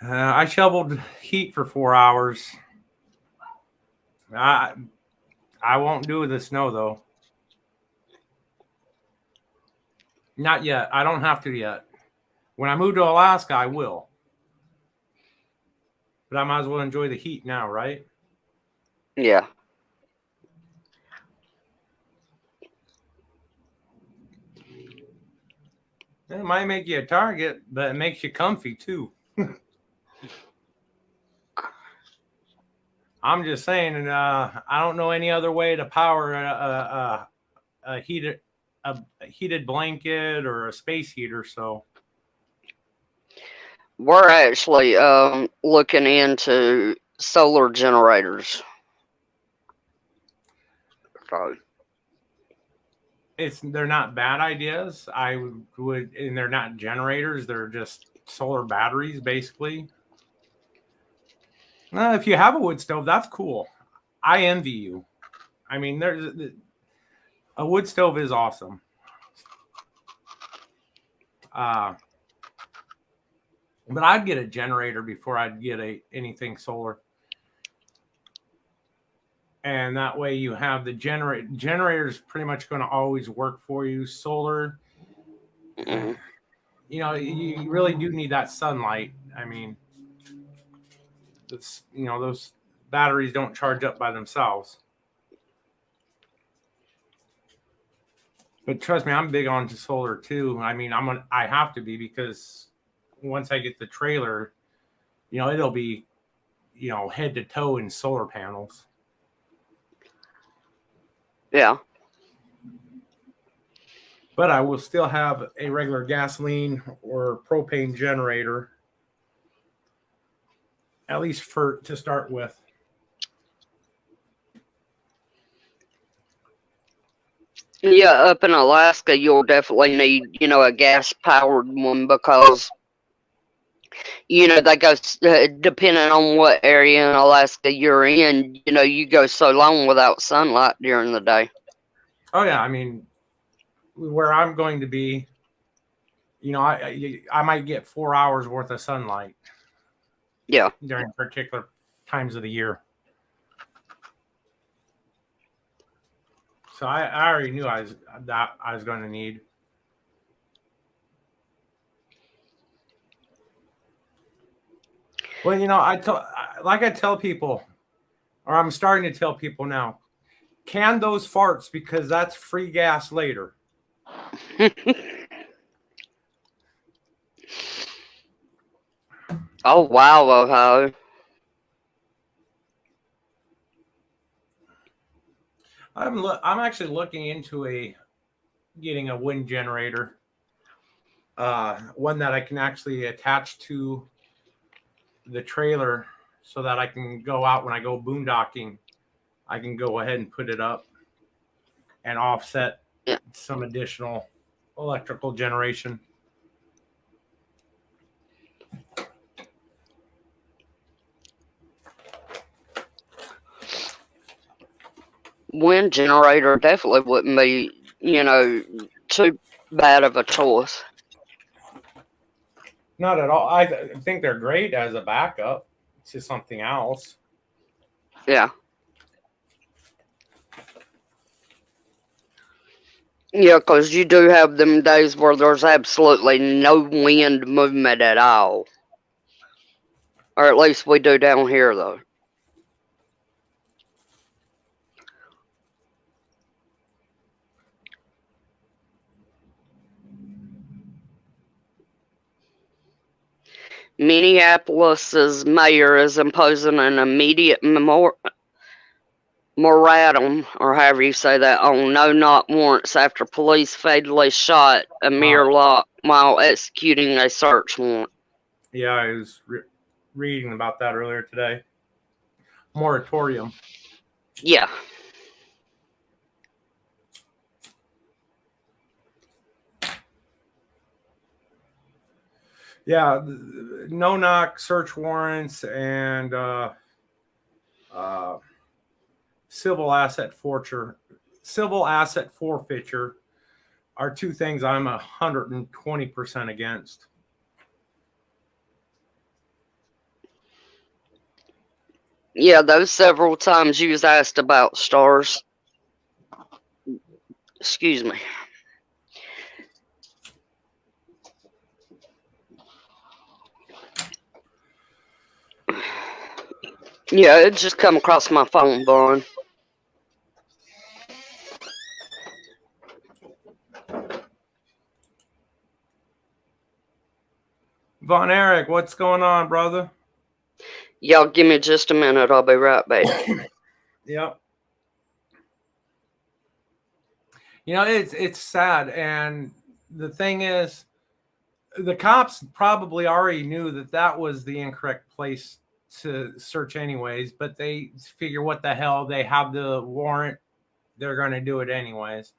I shoveled heat for 4 hours. I won't do the snow though. Not yet. I don't have to yet. When I move to Alaska, I will. But I might as well enjoy the heat now, right? Yeah. It might make you a target, but it makes you comfy too. I'm just saying, I don't know any other way to power a heated blanket or a space heater. So We're actually looking into solar generators. So, they're not bad ideas. I would, and they're not generators. They're just solar batteries, basically. If you have a wood stove, that's cool. I envy you. I mean, a wood stove is awesome. But I'd get a generator before I'd get anything solar. And that way you have the generator is pretty much going to always work for you. Solar, mm, you really do need that sunlight. I mean, those batteries don't charge up by themselves. But trust me, I'm big on solar too. I mean, I have to be, because once I get the trailer, it'll be, head to toe in solar panels. yeah. But I will still have a regular gasoline or propane generator, at least to start with. Yeah, up in Alaska, you'll definitely need, a gas powered one because, they go, depending on what area in Alaska you're in, you go so long without sunlight during the day. Oh, yeah. I mean, where I'm going to be, I might get 4 hours worth of sunlight. Yeah. During particular times of the year. So I already knew I was going to need. Well, I tell people, or I'm starting to tell people now, can those farts, because that's free gas later. Oh, wow, Ohio. I'm actually looking into getting a wind generator, one that I can actually attach to the trailer so that I can go out when I go boondocking. I can go ahead and put it up and offset some additional electrical generation. Wind generator definitely wouldn't be, too bad of a choice. Not at all. I think they're great as a backup to something else. Yeah. Yeah, because you do have them days where there's absolutely no wind movement at all. Or at least we do down here, though. Minneapolis's mayor is imposing an immediate moratorium, or however you say that, on no-knock warrants after police fatally shot Amir Locke while executing a search warrant. Yeah, I was reading about that earlier today. Moratorium. Yeah. Yeah, no-knock search warrants and civil asset forfeiture are two things I'm 120% against. Yeah, those several times you was asked about stars. Excuse me. Yeah, it just come across my phone, Vaughn. Von Eric, what's going on, brother? Y'all give me just a minute. I'll be right back. Yep. You know, it's sad, and the thing is, the cops probably already knew that that was the incorrect place to search anyways, but they figure, what the hell, they have the warrant, they're going to do it anyways.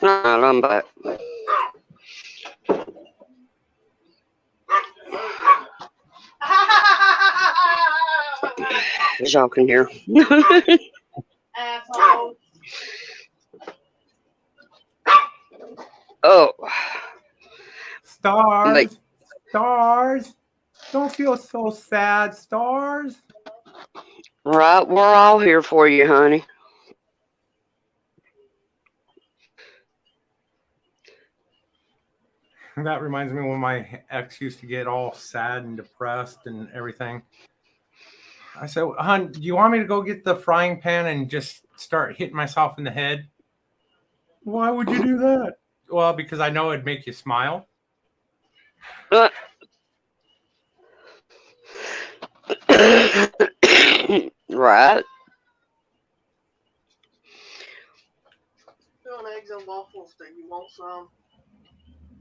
Alright, I'm back. As y'all can hear. Asshole. Oh, Stars, Like- stars, don't feel so sad, stars. right. We're all here for you, honey. That reminds me when my ex used to get all sad and depressed and everything. I said, "Hon, do you want me to go get the frying pan and just start hitting myself in the head?" "Why would you do that?" "Well, because I know it'd make you smile." Right. Doing eggs and waffles. Do you want some?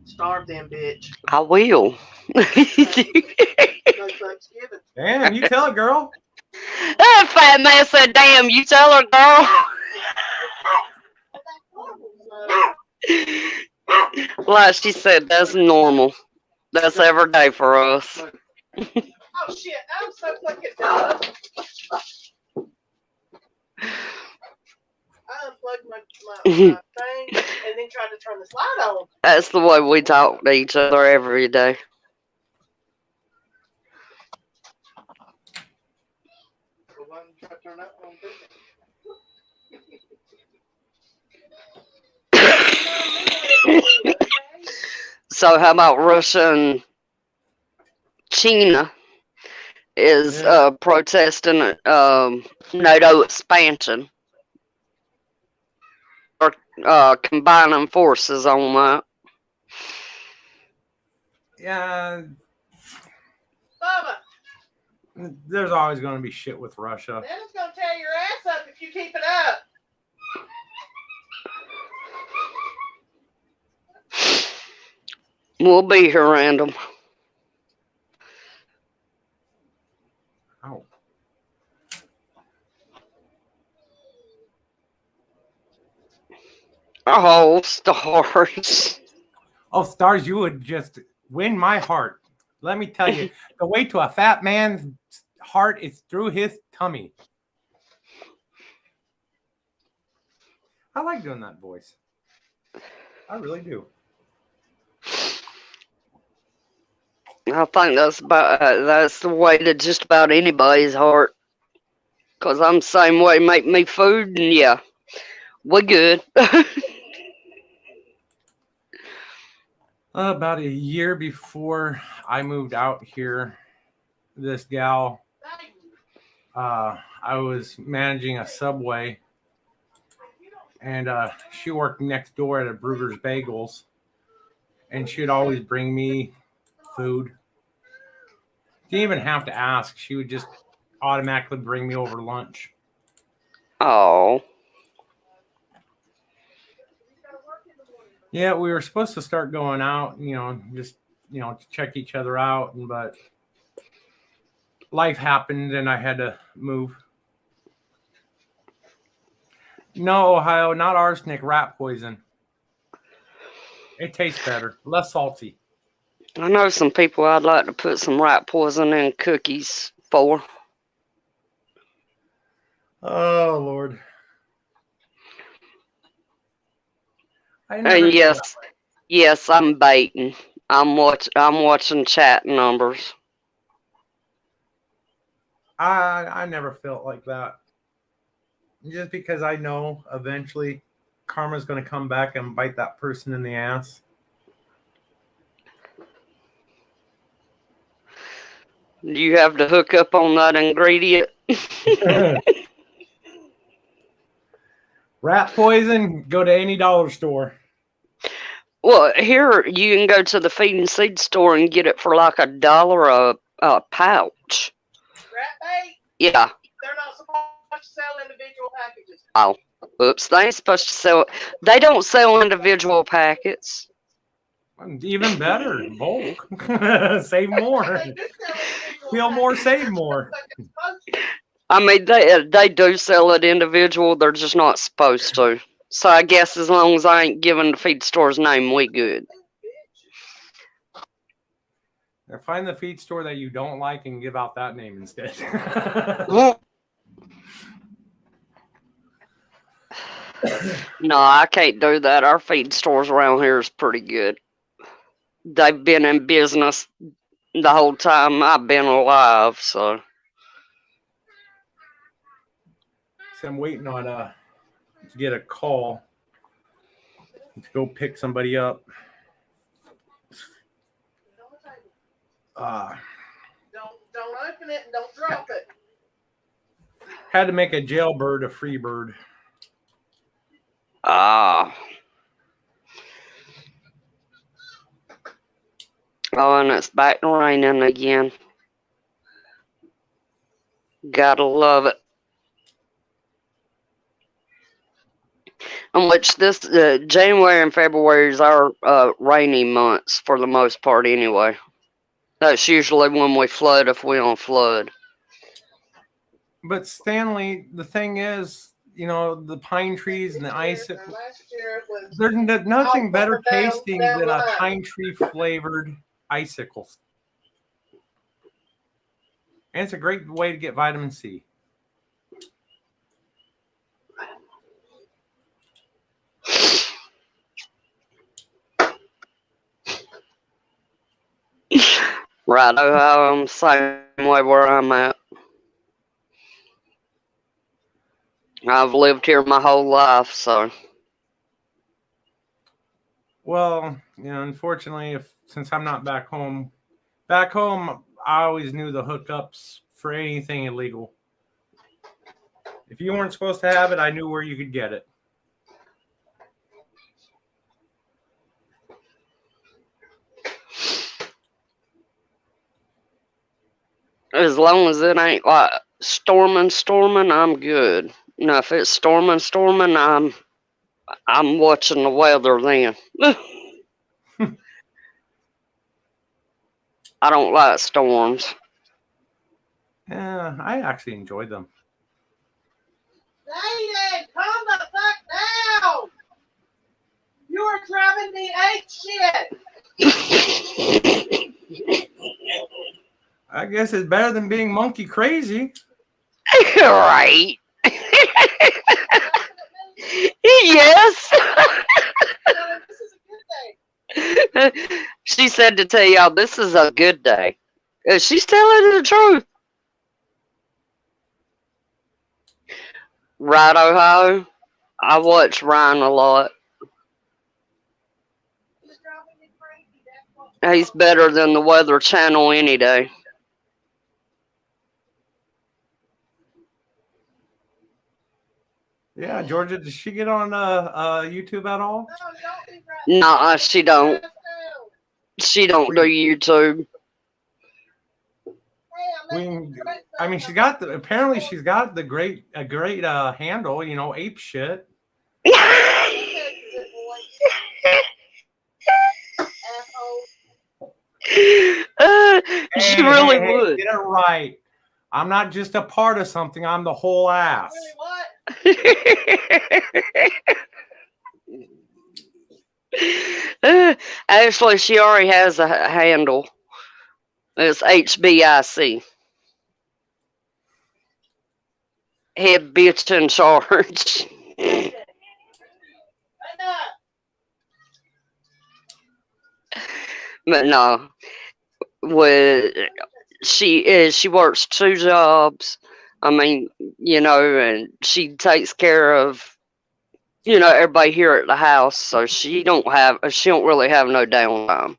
Starve them, bitch. I will. No Thanksgiving. Damn, you tell it, girl. That fat man said, "Damn, you tell her, girl." Like she said, that's normal. That's every day for us. Oh shit! I'm so fucking dumb. I unplugged my thing and then tried to turn the slide on. That's the way we talk to each other every day. So why didn't you try to turn that on too? So how about Russia and China is Yeah. protesting NATO expansion, or combining forces on that. Yeah, Bubba, there's always going to be shit with Russia. then it's gonna tear your ass up if you keep it up. We'll be here, random. Ow. Oh, stars. Oh, stars, you would just win my heart. Let me tell you, the way to a fat man's heart is through his tummy. I like doing that voice. I really do. I think that's the way to just about anybody's heart. Cause I'm the same way. Make me food, and yeah, we're good. About a year before I moved out here, this gal, I was managing a Subway, and she worked next door at a Brugger's Bagels. and she'd always bring me food. Didn't even have to ask. She would just automatically bring me over lunch. Oh, Yeah, we were supposed to start going out, just to check each other out, but life happened and I had to move. No, Ohio, not arsenic, rat poison. It tastes better, less salty. I know some people I'd like to put some rat poison in cookies for. Oh Lord. And yes, I'm baiting. I'm watching chat numbers. I never felt like that. Just because I know eventually karma's going to come back and bite that person in the ass. Do you have to hook up on that ingredient? Rat poison, go to any dollar store. Well, here you can go to the feed and seed store and get it for like $1 a pouch. Rat bait? Yeah. They're not supposed to sell individual packages. Oh, oops! They ain't supposed to sell. They don't sell individual packets. Even better, bulk. Save more. Feel more, save more. I mean, they do sell it individual. They're just not supposed to. So I guess as long as I ain't giving the feed store's name, we good. Or find the feed store that you don't like and give out that name instead. No, I can't do that. Our feed stores around here is pretty good. They've been in business the whole time I've been alive, so. So I'm waiting on to get a call to go pick somebody up. Don't open it and don't drop it. Had to make a jailbird a free bird. Ah. Oh, and it's back to raining again. Gotta love it. In which this January and February is our rainy months for the most part anyway. That's usually when we flood if we don't flood. But Stanley, the thing is, the pine trees and the icicles, there's nothing better tasting than a pine tree flavored icicles. And it's a great way to get vitamin C. Right, I'm same way where I'm at. I've lived here my whole life, so. Well, unfortunately, since I'm not back home, I always knew the hookups for anything illegal. If you weren't supposed to have it, I knew where you could get it. As long as it ain't like storming, I'm good. Now, if it's storming, I'm watching the weather then. I don't like storms. Yeah, I actually enjoyed them. Lady, calm the fuck down! You are driving me ape shit! I guess it's better than being monkey crazy. Right. Yes. This is a good day. She said to tell y'all this is a good day. She's telling the truth. Right, Ohio? I watch Ryan a lot. He's driving me crazy. That's what He's better than the Weather Channel any day. Yeah, Georgia, did she get on YouTube at all? No, don't be right. Nah, she don't. She don't do YouTube. I mean, apparently she's got a great handle, ape shit. She really would. Get it right. I'm not just a part of something. I'm the whole ass. Actually, she already has a handle. It's HBIC. Head bitch in charge. But no, she works 2 jobs. I mean, and she takes care of everybody here at the house, so she don't really have no downtime.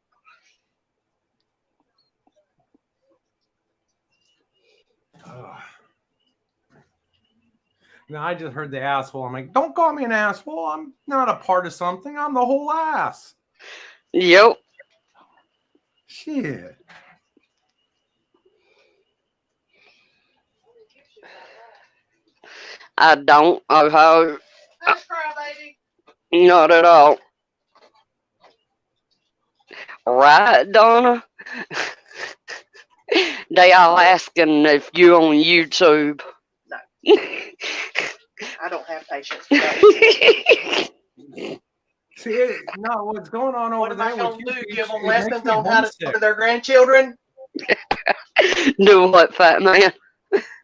Now I just heard the asshole. I'm like, don't call me an asshole. I'm not a part of something. I'm the whole ass. Yep. Shit. I don't. Not at all. Right, Donna? They all asking if you on YouTube. I don't have patience for that. See, no, what's going on over What am I there? going with to you do? people, Give them it makes lessons me on how to homesick. talk to their grandchildren? Do what, fat man?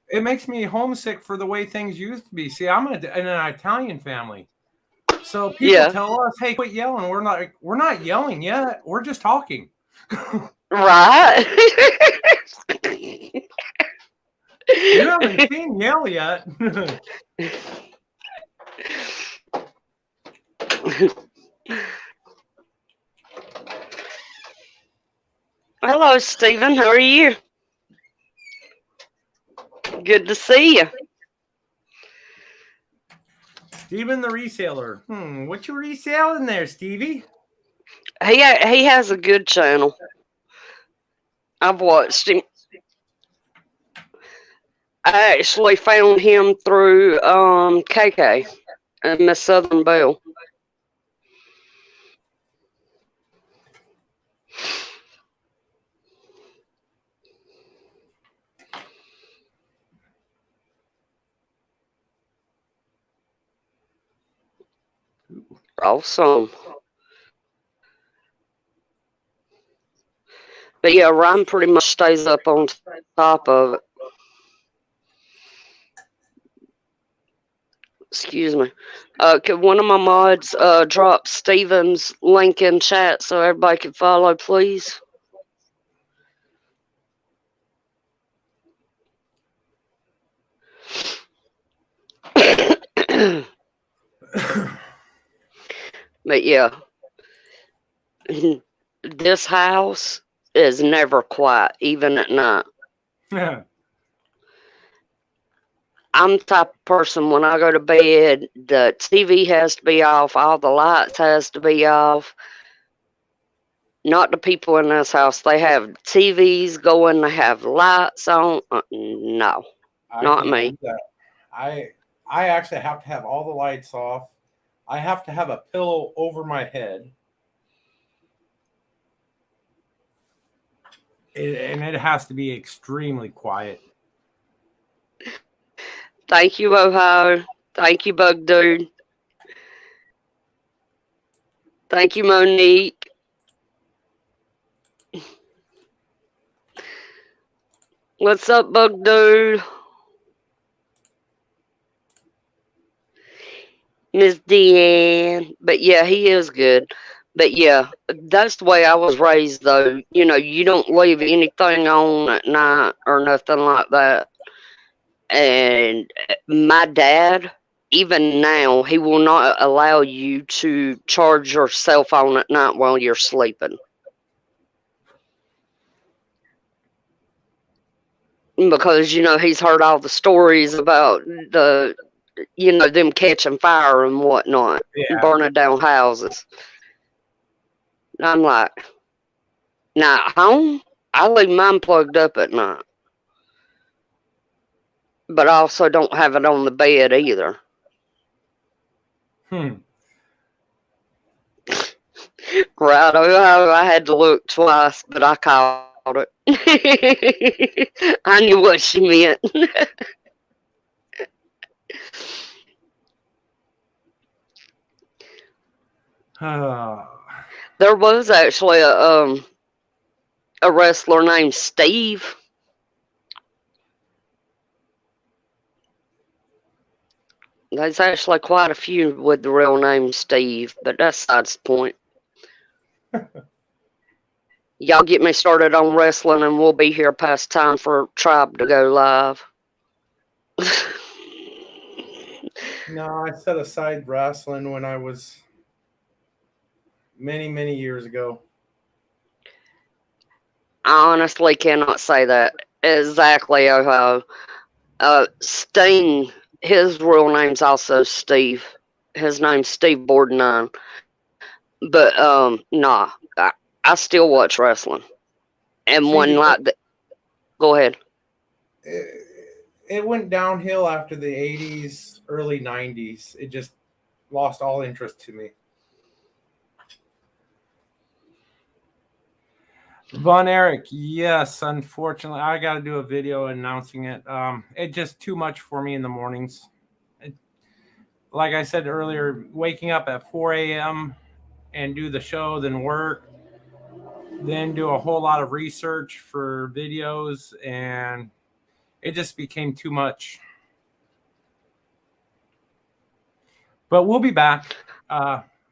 It makes me homesick for the way things used to be. See, I'm in an Italian family, so people tell us, "Hey, quit yelling." We're not yelling yet. We're just talking. Right. You haven't seen yell yet. Hello, Stephen. How are you? Good to see you. Steven the reseller. What you reselling there, Stevie? He has a good channel. I've watched him. I actually found him through KK and Miss Southern Belle. Awesome. But yeah, Ryan pretty much stays up on top of it. Excuse me. Could one of my mods drop Steven's link in chat so everybody can follow, please? But yeah, this house is never quiet, even at night. Yeah. I'm the type of person, when I go to bed, the TV has to be off, all the lights has to be off. Not the people in this house. They have TVs going, they have lights on. No, not me. I actually have to have all the lights off. I have to have a pillow over my head. And it has to be extremely quiet. Thank you, Ohio. Thank you, Bug Dude. Thank you, Monique. What's up, Bug Dude? Miss Deanne. But yeah, he is good. But yeah, that's the way I was raised, though. You don't leave anything on at night or nothing like that. And my dad, even now, he will not allow you to charge your cell phone at night while you're sleeping. Because, he's heard all the stories about them catching fire and whatnot, burning down houses. And I'm like, Now at home, I leave mine plugged up at night. But I also don't have it on the bed either. Hmm. Right, I had to look twice, but I caught it. I knew what she meant. There was actually a wrestler named Steve. There's actually quite a few with the real name Steve, but that's besides the point. Y'all get me started on wrestling, and we'll be here past time for Tribe to go live. No, I set aside wrestling when I was many, many years ago. I honestly cannot say that exactly, Ohio. Sting, his real name's also Steve. His name's Steve Bordenine. But nah, I still watch wrestling. And See, one like that. Go ahead. it went downhill after the 80s, early 90s. It just lost all interest to me. Von Erich, yes, unfortunately, I got to do a video announcing it. It's just too much for me in the mornings. Like I said earlier, waking up at 4 a.m. and do the show, then work, then do a whole lot of research for videos, and it just became too much. But we'll be back.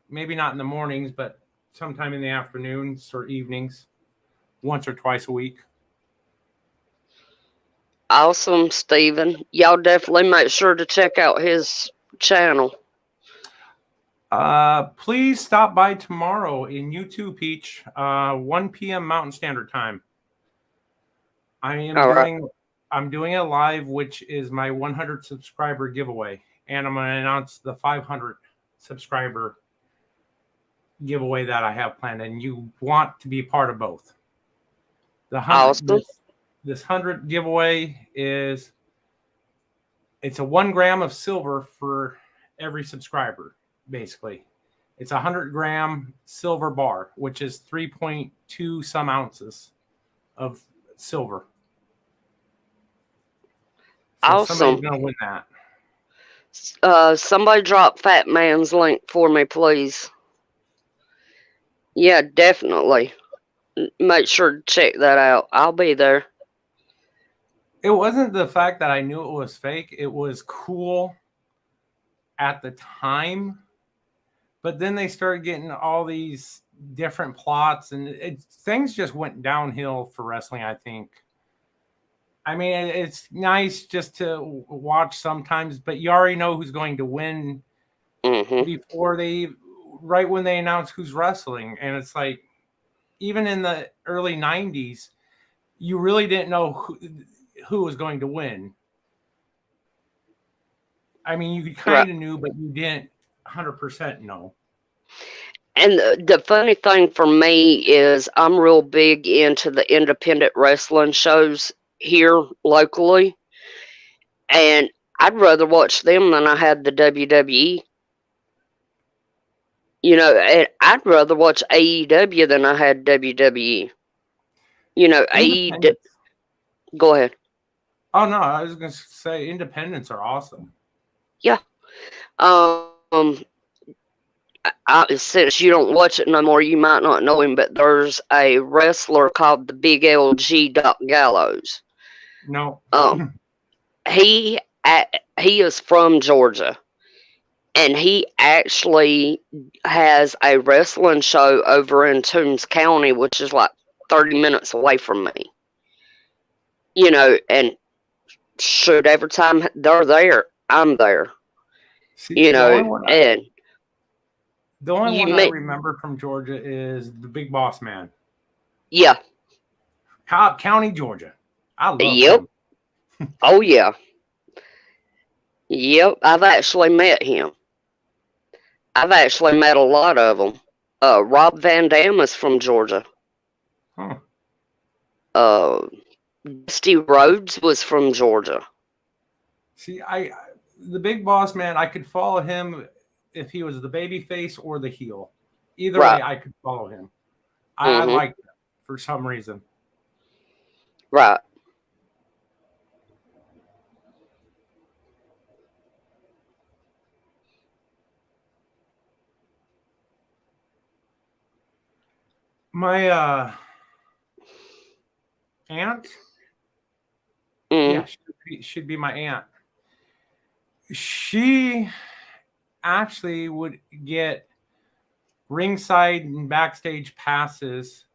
Maybe not in the mornings, but sometime in the afternoons or evenings, once or twice a week. Awesome, Steven. Y'all definitely make sure to check out his channel. Please stop by tomorrow in YouTube, Peach, 1 p.m. Mountain Standard Time. I'm doing a live, which is my 100 subscriber giveaway, and I'm going to announce the 500 subscriber giveaway that I have planned, and you want to be part of both. Awesome. This 100 giveaway it's a 1 gram of silver for every subscriber. Basically, it's a 100-gram silver bar, which is 3.2 some ounces of silver. So awesome. Somebody's gonna win that. Somebody drop Fat Man's link for me, please. Yeah, definitely. Make sure to check that out. I'll be there. It wasn't the fact that I knew it was fake. It was cool at the time. But then they started getting all these different plots, and things just went downhill for wrestling, I think. I mean, it's nice just to watch sometimes, but you already know who's going to win before right when they announce who's wrestling. And it's like, even in the early 90s, you really didn't know who was going to win. I mean, you kind of knew, but you didn't 100% know. And the funny thing for me is I'm real big into the independent wrestling shows here locally, and I'd rather watch them than I had the WWE. You know, and I'd rather watch AEW than I had WWE. You know, AEW. Go ahead. Oh no, I was going to say independents are awesome. Yeah. Since you don't watch it no more, you might not know him, but there's a wrestler called the Big LG Doc Gallows. No. He is from Georgia, and he actually has a wrestling show over in Toombs County, which is like 30 minutes away from me. You know, and shoot, every time they're there, I'm there. See, you know, and the only one I remember from Georgia is the Big Boss Man. Yeah. Cobb County, Georgia. I love him. Oh, yeah. Yep, I've actually met him. I've actually met a lot of them. Rob Van Dam is from Georgia. Huh. Dusty Rhodes was from Georgia. See, the Big Boss Man, I could follow him if he was the baby face or the heel. Either Right. way, I could follow him. I like that for some reason. Right. My aunt, Mm. yeah, should be my aunt. She actually would get ringside and backstage passes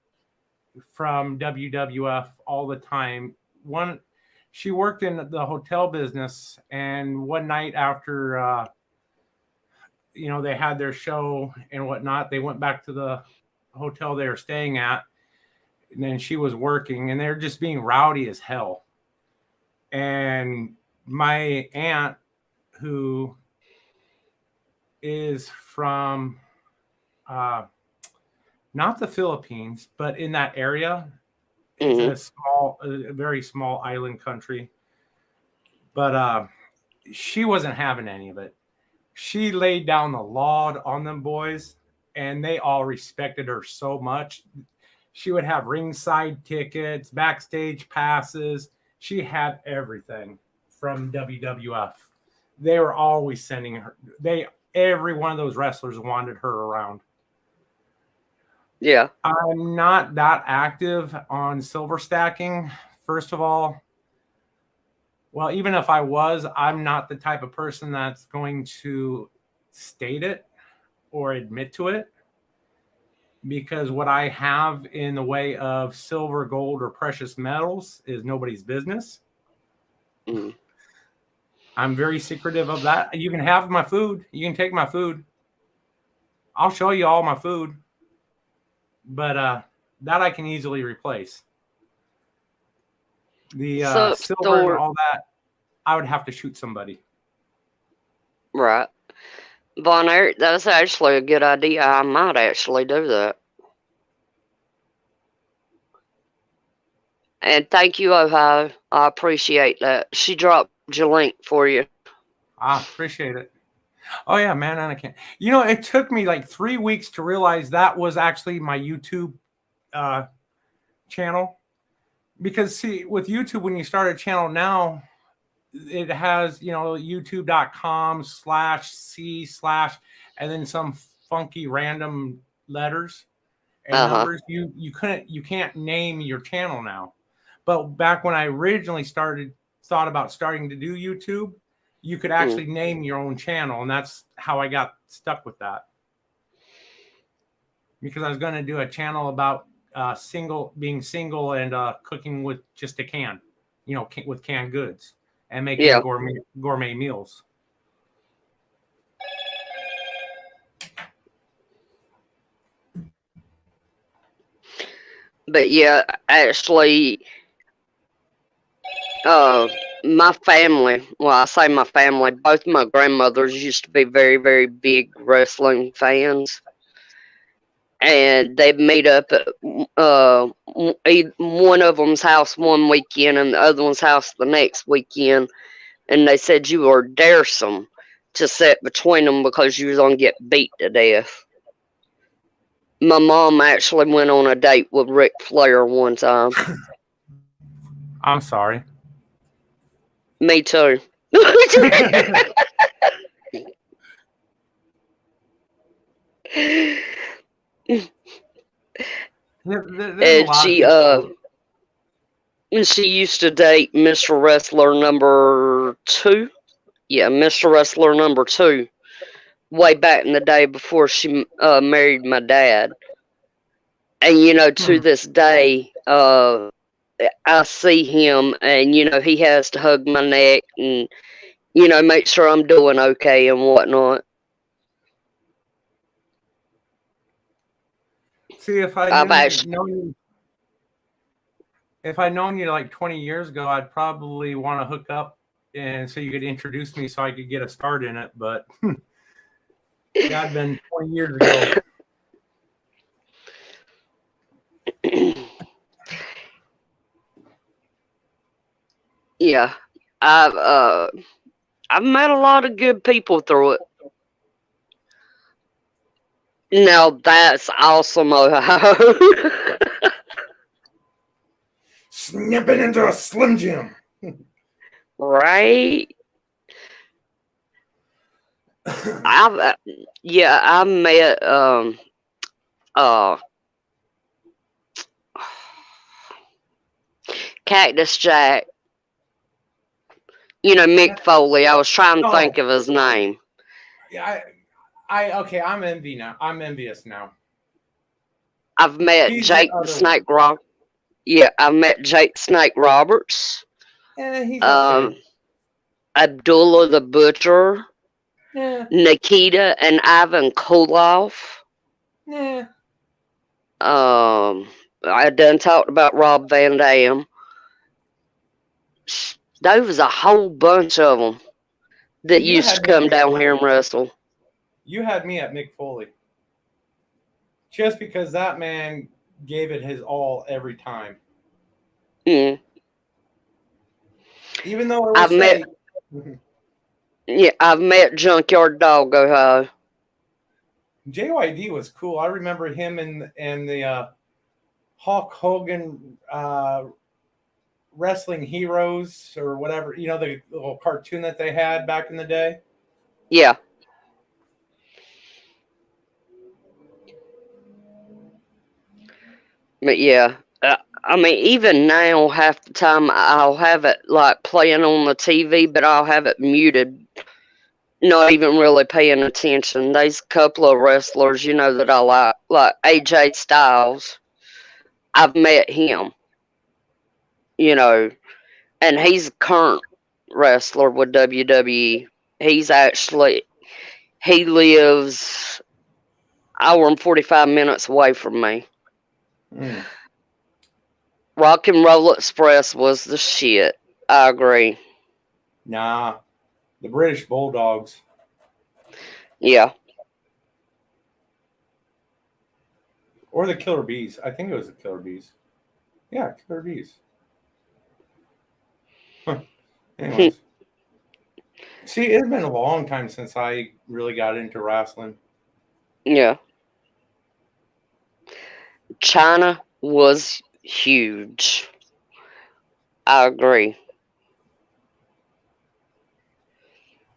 from WWF all the time. She worked in the hotel business, and one night after they had their show and whatnot, they went back to the hotel they were staying at, and then she was working, and they're just being rowdy as hell. And my aunt, who is from not the Philippines, but in that area, it's a very small island country. But she wasn't having any of it. She laid down the law on them boys, and they all respected her so much. She would have ringside tickets, backstage passes. She had everything from WWF. They were always sending her. Every one of those wrestlers wanted her around. Yeah. I'm not that active on silver stacking. First of all, well, even if I was, I'm not the type of person that's going to state it or admit to it, because what I have in the way of silver, gold, or precious metals is nobody's business. Mm. I'm very secretive of that. You can have my food. You can take my food. I'll show you all my food. But that I can easily replace. The silver and all that, I would have to shoot somebody. Right. Von Erich, that's actually a good idea. I might actually do that. And thank you, Ohio. I appreciate that. She dropped your link for you. I appreciate it. Oh, yeah, man, I can't. It took me like 3 weeks to realize that was actually my YouTube channel. Because, see, with YouTube, when you start a channel now, it has, youtube.com/C/ and then some funky random letters and numbers. You can't name your channel now. But back when I originally thought about starting to do YouTube, you could actually name your own channel, and that's how I got stuck with that. Because I was going to do a channel about being single and cooking with just a can, with canned goods and making gourmet meals. But yeah, actually, my family, well, I say my family, both my grandmothers used to be very, very big wrestling fans. And they'd meet up at one of them's house one weekend and the other one's house the next weekend. And they said you were daresome to sit between them because you was going to get beat to death. My mom actually went on a date with Ric Flair one time. I'm sorry. Me too. And she used to date Mr. Wrestler number 2. Yeah, Mr. Wrestler number 2. Way back in the day before she married my dad. And to this day, I see him and he has to hug my neck and make sure I'm doing okay and whatnot. See, if I'd known you like 20 years ago, I'd probably want to hook up and so you could introduce me so I could get a start in it, but that'd been 20 years ago. Yeah. I've met a lot of good people through it. Now that's awesome, Ohio. Snipping into a Slim Jim. Right? I've yeah, I met uh Cactus Jack. You know, Mick Foley. I was trying to think of his name. Yeah, okay, I'm envious now. I've met He's Jake the the other Snake Rock. Yeah, I've met Jake Snake Roberts. He's Um, okay. Abdullah the Butcher. Yeah, Nikita and Ivan Koloff. yeah. I done talked about Rob Van Dam. There was a whole bunch of them that You used had to me at come Mick down Foley. here and wrestle. You had me at Mick Foley. Just because that man gave it his all every time. Mm. Even though it was I've met Junkyard Dog Ohio. JYD was cool. I remember him and the Hulk Hogan Wrestling Heroes or whatever, you know, the little cartoon that they had back in the day. Yeah. But yeah, I mean, even now, half the time I'll have it like playing on the TV, but I'll have it muted, not even really paying attention. There's a couple of wrestlers, you know, that I like AJ Styles. I've met him, you know, and he's a current wrestler with WWE. He lives hour and 45 minutes away from me. Mm. Rock and Roll Express was the shit. I agree. Nah, the British Bulldogs. Yeah. Or the Killer Bees. I think it was the Killer Bees. Yeah, Killer Bees. Huh. Anyways. See, it's been a long time since I really got into wrestling. Yeah. China was huge. I agree.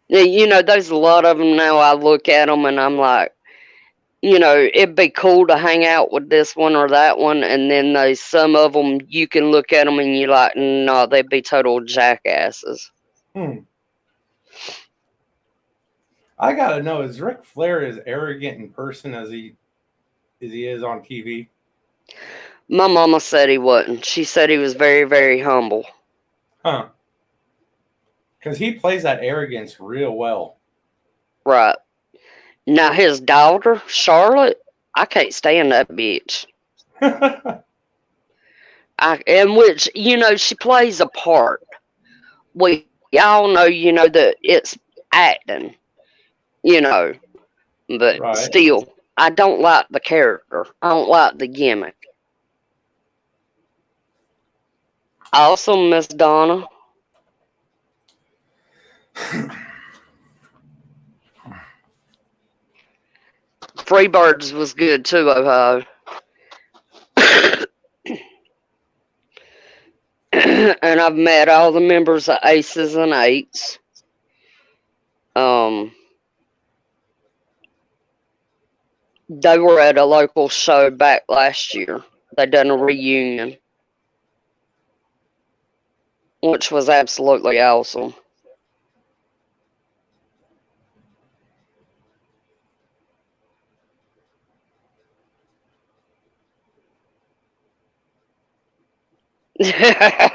Yeah, you know, there's a lot of them now. I look at them and I'm like, you know, it'd be cool to hang out with this one or that one. And then there's some of them you can look at them and you're like, no, they'd be total jackasses. I gotta know, is Ric Flair as arrogant in person as he is on TV? My mama said he wasn't. She said he was very, very humble. Huh. Because he plays that arrogance real well. Right. Now his daughter, Charlotte, I can't stand that bitch. And which, you know, she plays a part. We all know, you know, that it's acting, you know, but Right. still, I don't like the character. I don't like the gimmick. Also, Miss Donna. Freebirds was good too, Ohio. And I've met all the members of Aces and Eights. They were at a local show back last year. They done a reunion, which was absolutely awesome.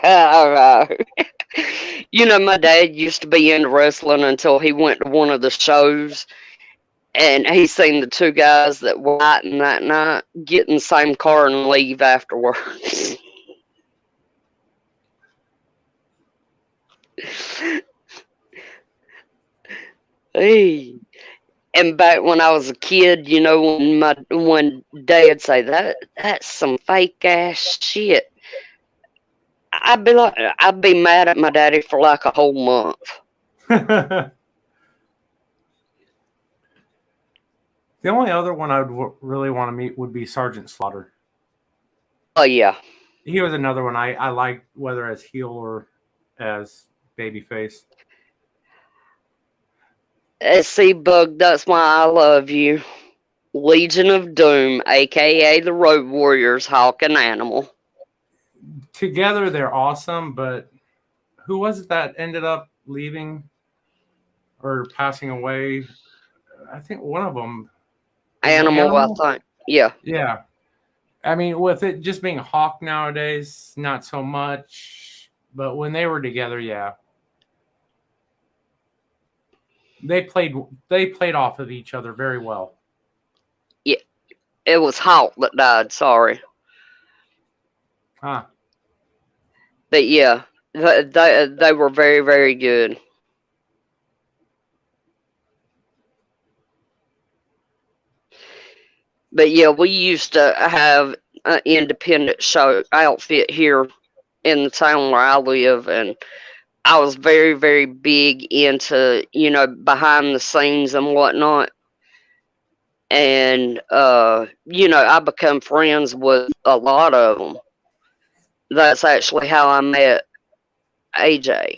All right. You know, my dad used to be into wrestling until he went to one of the shows and he seen the two guys that were fighting that night get in the same car and leave afterwards. Hey. And back when I was a kid, you know, when Dad'd say that's some fake ass shit, I'd be mad at my daddy for like a whole month. The only other one I would really want to meet would be Sergeant Slaughter. Oh yeah. He was another one I liked, whether as heel or as babyface. See, Bug, that's why I love you. Legion of Doom, aka the Road Warriors, Hawk and Animal. Together, they're awesome, but who was it that ended up leaving or passing away? I think one of them. Animal, I think. Yeah. Yeah. I mean, with it just being Hawk nowadays, not so much. But when they were together, yeah. They played off of each other very well. Yeah. It was Hawk that died, sorry. Huh. But yeah, they were very, very good. But yeah, we used to have an independent show outfit here in the town where I live, and I was very, very big into, behind the scenes and whatnot. And, I become friends with a lot of them. That's actually how I met AJ.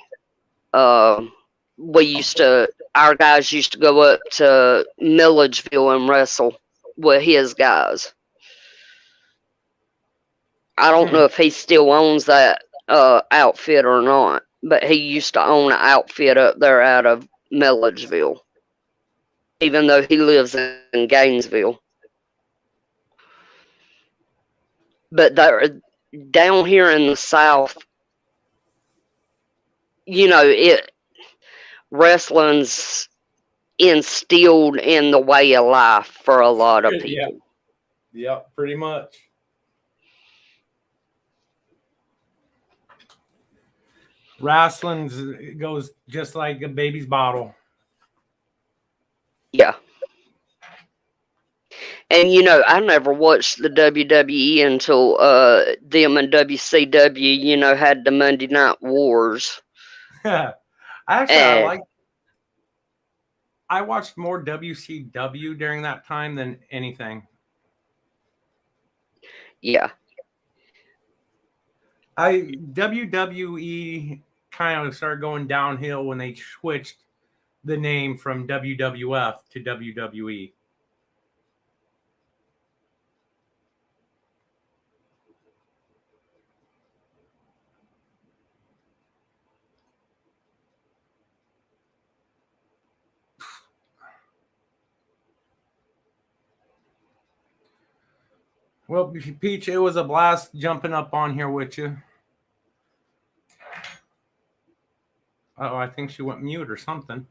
Our guys used to go up to Milledgeville and wrestle with his guys. I don't know if he still owns that outfit or not, but he used to own an outfit up there out of Milledgeville, even though he lives in Gainesville. But down here in the South, wrestling's instilled in the way of life for a lot of people. Yeah, pretty much. Wrestling goes just like a baby's bottle. Yeah. And I never watched the WWE until them and WCW, had the Monday Night Wars. Actually, I watched more WCW during that time than anything. Yeah. WWE kind of started going downhill when they switched the name from WWF to WWE. Well, Peach, it was a blast jumping up on here with you. Oh, I think she went mute or something.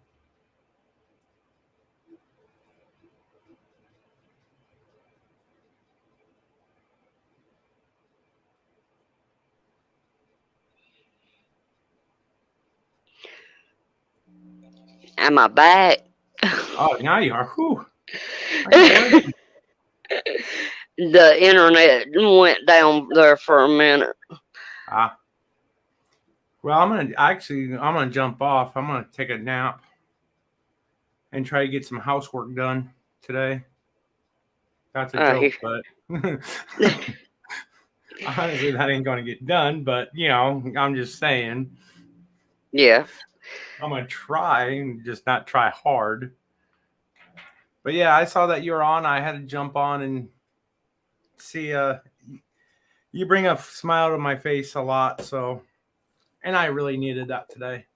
Am I back? Oh, now you are. Whew. The internet went down there for a minute. Well, I'm gonna jump off. I'm gonna take a nap and try to get some housework done today. That's a joke, but honestly, that ain't gonna get done. But I'm just saying. Yeah. I'm gonna try and just not try hard. But yeah, I saw that you were on. I had to jump on and see. You bring a smile to my face a lot, so. And I really needed that today.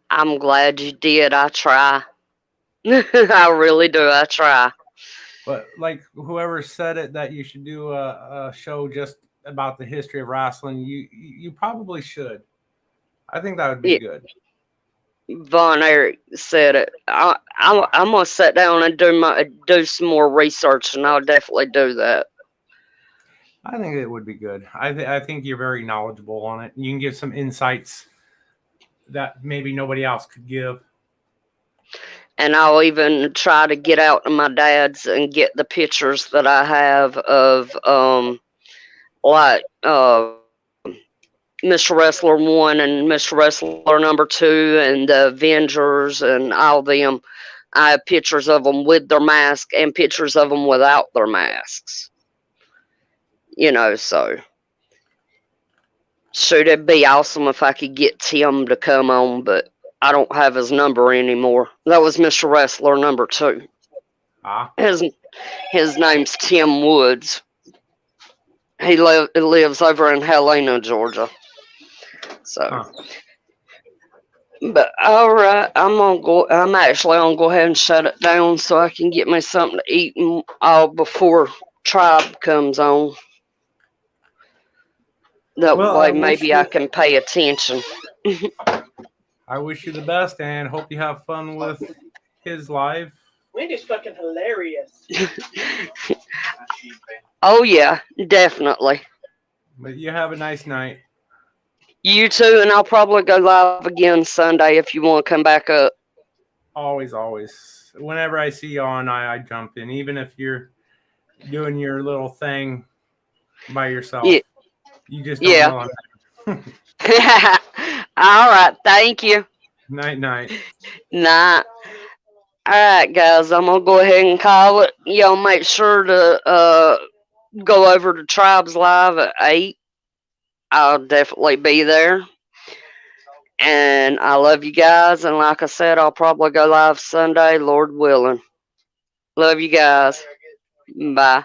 I'm glad you did. I try. I really do. I try. But like whoever said it, that you should do a show just about the history of wrestling, you probably should. I think that would be good. Von Erich said it. I'm gonna sit down and do some more research, and I'll definitely do that. I think it would be good. I think you're very knowledgeable on it. You can give some insights that maybe nobody else could give. And I'll even try to get out to my dad's and get the pictures that I have of Mr. Wrestler 1 and Mr. Wrestler number 2 and the Avengers and all them. I have pictures of them with their mask and pictures of them without their masks. You know, so. Shoot, it'd be awesome if I could get Tim to come on, but I don't have his number anymore. That was Mr. Wrestler number 2. Ah, His name's Tim Woods. He lives over in Helena, Georgia. So, huh. but all right, I'm actually gonna go ahead and shut it down so I can get me something to eat and all before Tribe comes on. That Well, way, I wish maybe I can pay attention. I wish you the best and hope you have fun with his live. Wendy's fucking hilarious. Oh yeah, definitely. But you have a nice night. You too, and I'll probably go live again Sunday if you want to come back up. Always, always. Whenever I see you on, I jump in, even if you're doing your little thing by yourself. Yeah. You just don't Yeah. know. All right, thank you. Night, night. Nah. All right, guys, I'm gonna go ahead and call it. Y'all make sure to go over to Tribes Live at 8. I'll definitely be there. And I love you guys. And like I said, I'll probably go live Sunday, Lord willing. Love you guys. Bye.